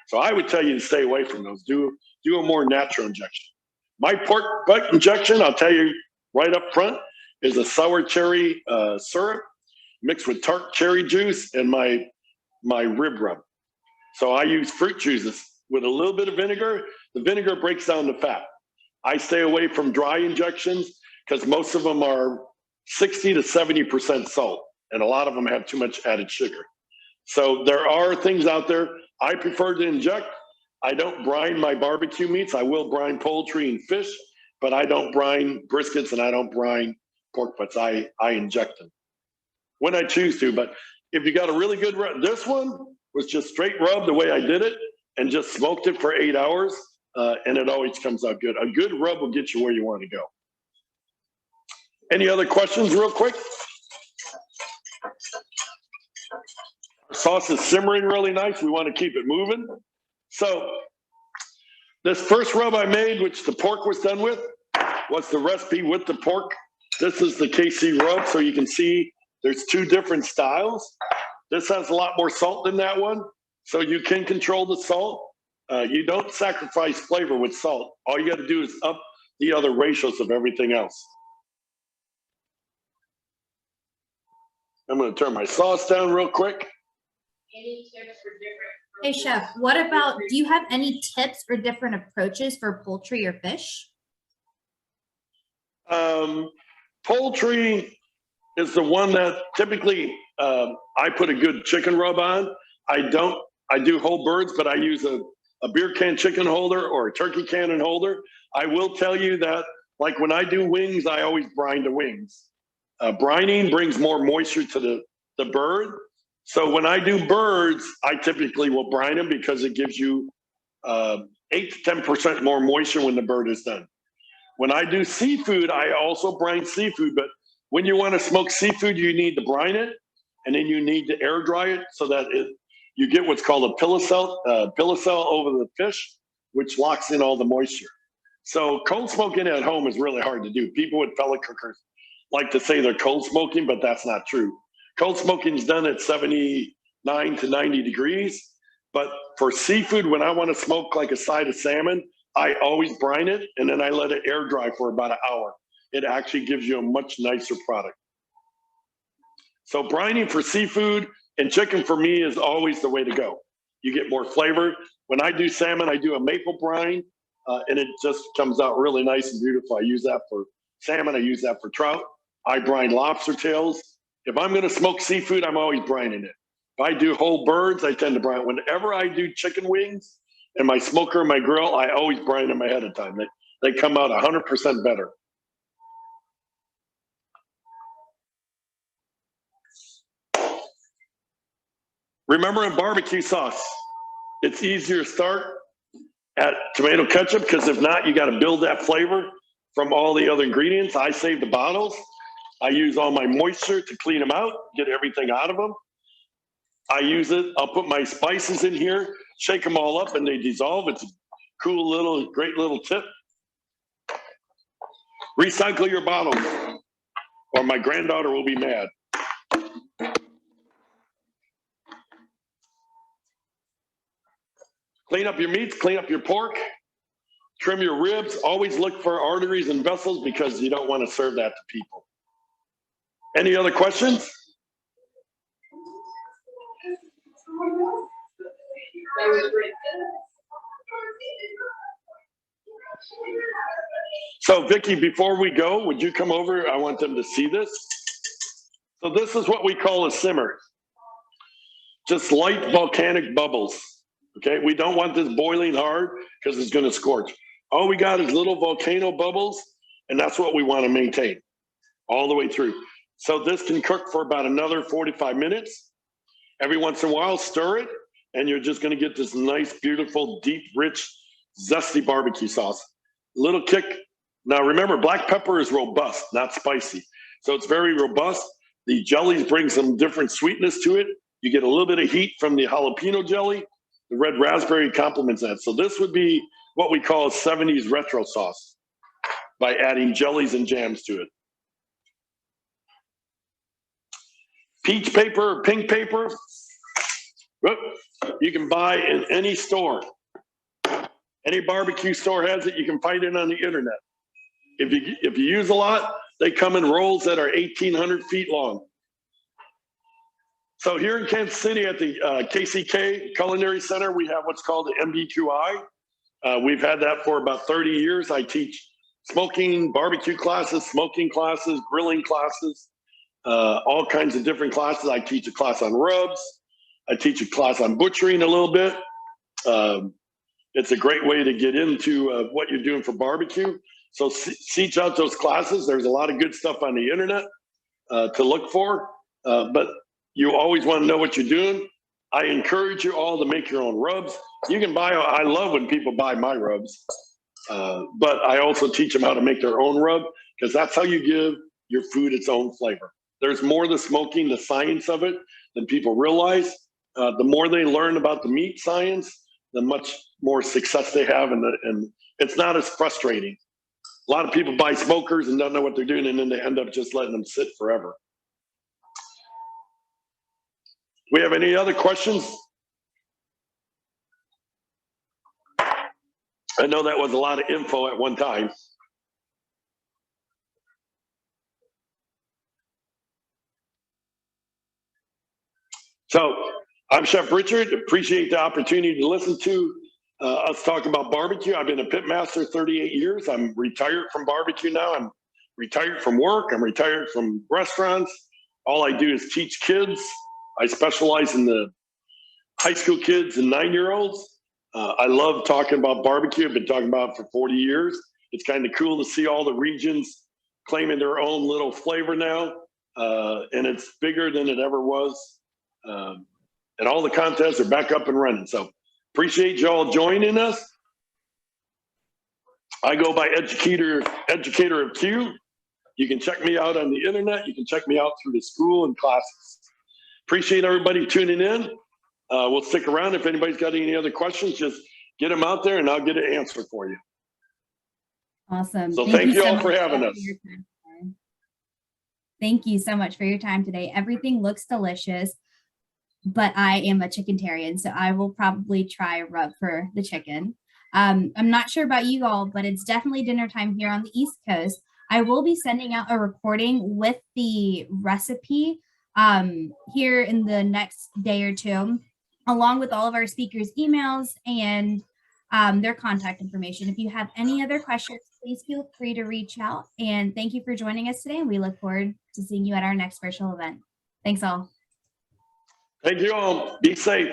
So I would tell you to stay away from those. Do a more natural injection. My pork butt injection, I'll tell you right up front, is a sour cherry syrup mixed with tart cherry juice and my rib rub. So I use fruit juices with a little bit of vinegar. The vinegar breaks down the fat. I stay away from dry injections because most of them are 60 to 70% salt, and a lot of them have too much added sugar. So there are things out there. I prefer to inject. I don't brine my barbecue meats. I will brine poultry and fish, but I don't brine briskets and I don't brine pork butts. I inject them when I choose to. But if you got a really good rub, this one was just straight rub the way I did it and just smoked it for 8 hours, and it always comes out good. A good rub will get you where you want to go. Any other questions real quick? Our sauce is simmering really nice. We want to keep it moving. So this first rub I made, which the pork was done with, was the recipe with the pork. This is the KC rub, so you can see there's two different styles. This has a lot more salt than that one, so you can control the salt. You don't sacrifice flavor with salt. All you got to do is up the other ratios of everything else. I'm going to turn my sauce down real quick. Any tips for different? Hey, Chef, what about, do you have any tips or different approaches for poultry or fish? Poultry is the one that typically I put a good chicken rub on. I do whole birds, but I use a beer can chicken holder or a turkey cannon holder. I will tell you that, like when I do wings, I always brine the wings. Brining brings more moisture to the bird. So when I do birds, I typically will brine them because it gives you 8 to 10% more moisture when the bird is done. When I do seafood, I also brine seafood, but When you want to smoke seafood, you need to brine it, and then you need to air dry it so that you get what's called a pilocell over the fish, which locks in all the moisture. So cold smoking at home is really hard to do. People with pellet cookers like to say they're cold smoking, but that's not true. Cold smoking is done at 79 to 90 degrees. But for seafood, when I want to smoke like a side of salmon, I always brine it, and then I let it air dry for about an hour. It actually gives you a much nicer product. So brining for seafood and chicken for me is always the way to go. You get more flavor. When I do salmon, I do a maple brine, and it just comes out really nice and beautiful. I use that for salmon. I use that for trout. I brine lobster tails. If I'm going to smoke seafood, I'm always brining it. If I do whole birds, I tend to brine. Whenever I do chicken wings and my smoker and my grill, I always brine them ahead of time. They come out 100% better. Remember, in barbecue sauce, it's easier to start at tomato ketchup, because if not, you got to build that flavor from all the other ingredients. I save the bottles. I use all my moisture to clean them out, get everything out of them. I use it. I'll put my spices in here, shake them all up, and they dissolve. It's a cool little, great little tip. Recycle your bottles, or my granddaughter will be mad. Clean up your meats, clean up your pork, trim your ribs. Always look for arteries and vessels, because you don't want to serve that to people. Any other questions? So Vicki, before we go, would you come over? I want them to see this. So this is what we call a simmer. Just light volcanic bubbles. Okay, we don't want this boiling hard, because it's going to scorch. All we got is little volcano bubbles, and that's what we want to maintain all the way through. So this can cook for about another 45 minutes. Every once in a while, stir it, and you're just going to get this nice, beautiful, deep, rich, zesty barbecue sauce. Little kick. Now remember, black pepper is robust, not spicy. So it's very robust. The jellies bring some different sweetness to it. You get a little bit of heat from the jalapeno jelly. The red raspberry complements that. So this would be what we call a 70s retro sauce, by adding jellies and jams to it. Peach paper or pink paper, you can buy in any store. Any barbecue store has it. You can find it on the internet. If you use a lot, they come in rolls that are 1,800 feet long. So here in Kansas City at the KCK Culinary Center, we have what's called the MB2I. We've had that for about 30 years. I teach smoking, barbecue classes, smoking classes, grilling classes, all kinds of different classes. I teach a class on rubs. I teach a class on butchering a little bit. It's a great way to get into what you're doing for barbecue. So seek out those classes. There's a lot of good stuff on the internet to look for, but you always want to know what you're doing. I encourage you all to make your own rubs. You can buy, I love when people buy my rubs, but I also teach them how to make their own rub, because that's how you give your food its own flavor. There's more to smoking, the science of it, than people realize. The more they learn about the meat science, the much more success they have, and it's not as frustrating. A lot of people buy smokers and don't know what they're doing, and then they end up just letting them sit forever. We have any other questions? I know that was a lot of info at one time. So I'm Chef Richard. Appreciate the opportunity to listen to us talk about barbecue. I've been a pit master 38 years. I'm retired from barbecue now. I'm retired from work. I'm retired from restaurants. All I do is teach kids. I specialize in the high school kids and 9-year-olds. I love talking about barbecue. I've been talking about it for 40 years. It's kind of cool to see all the regions claiming their own little flavor now. And it's bigger than it ever was. And all the contests are back up and running. So appreciate y'all joining us. I go by Educator of Q. You can check me out on the internet. You can check me out through the school and classes. Appreciate everybody tuning in. We'll stick around. If anybody's got any other questions, just get them out there and I'll get an answer for you. Awesome. So thank you so all much for having us. Thank you so much for your time today. Everything looks delicious, but I am a chickentarian, so I will probably try a rub for the chicken. I'm not sure about you all, but it's definitely dinner time here on the East Coast. I will be sending out a recording with the recipe here in the next day or two, along with all of our speakers' emails and their contact information. If you have any other questions, please feel free to reach out. And thank you for joining us today. And we look forward to seeing you at our next virtual event. Thanks all. Thank you all. Be safe.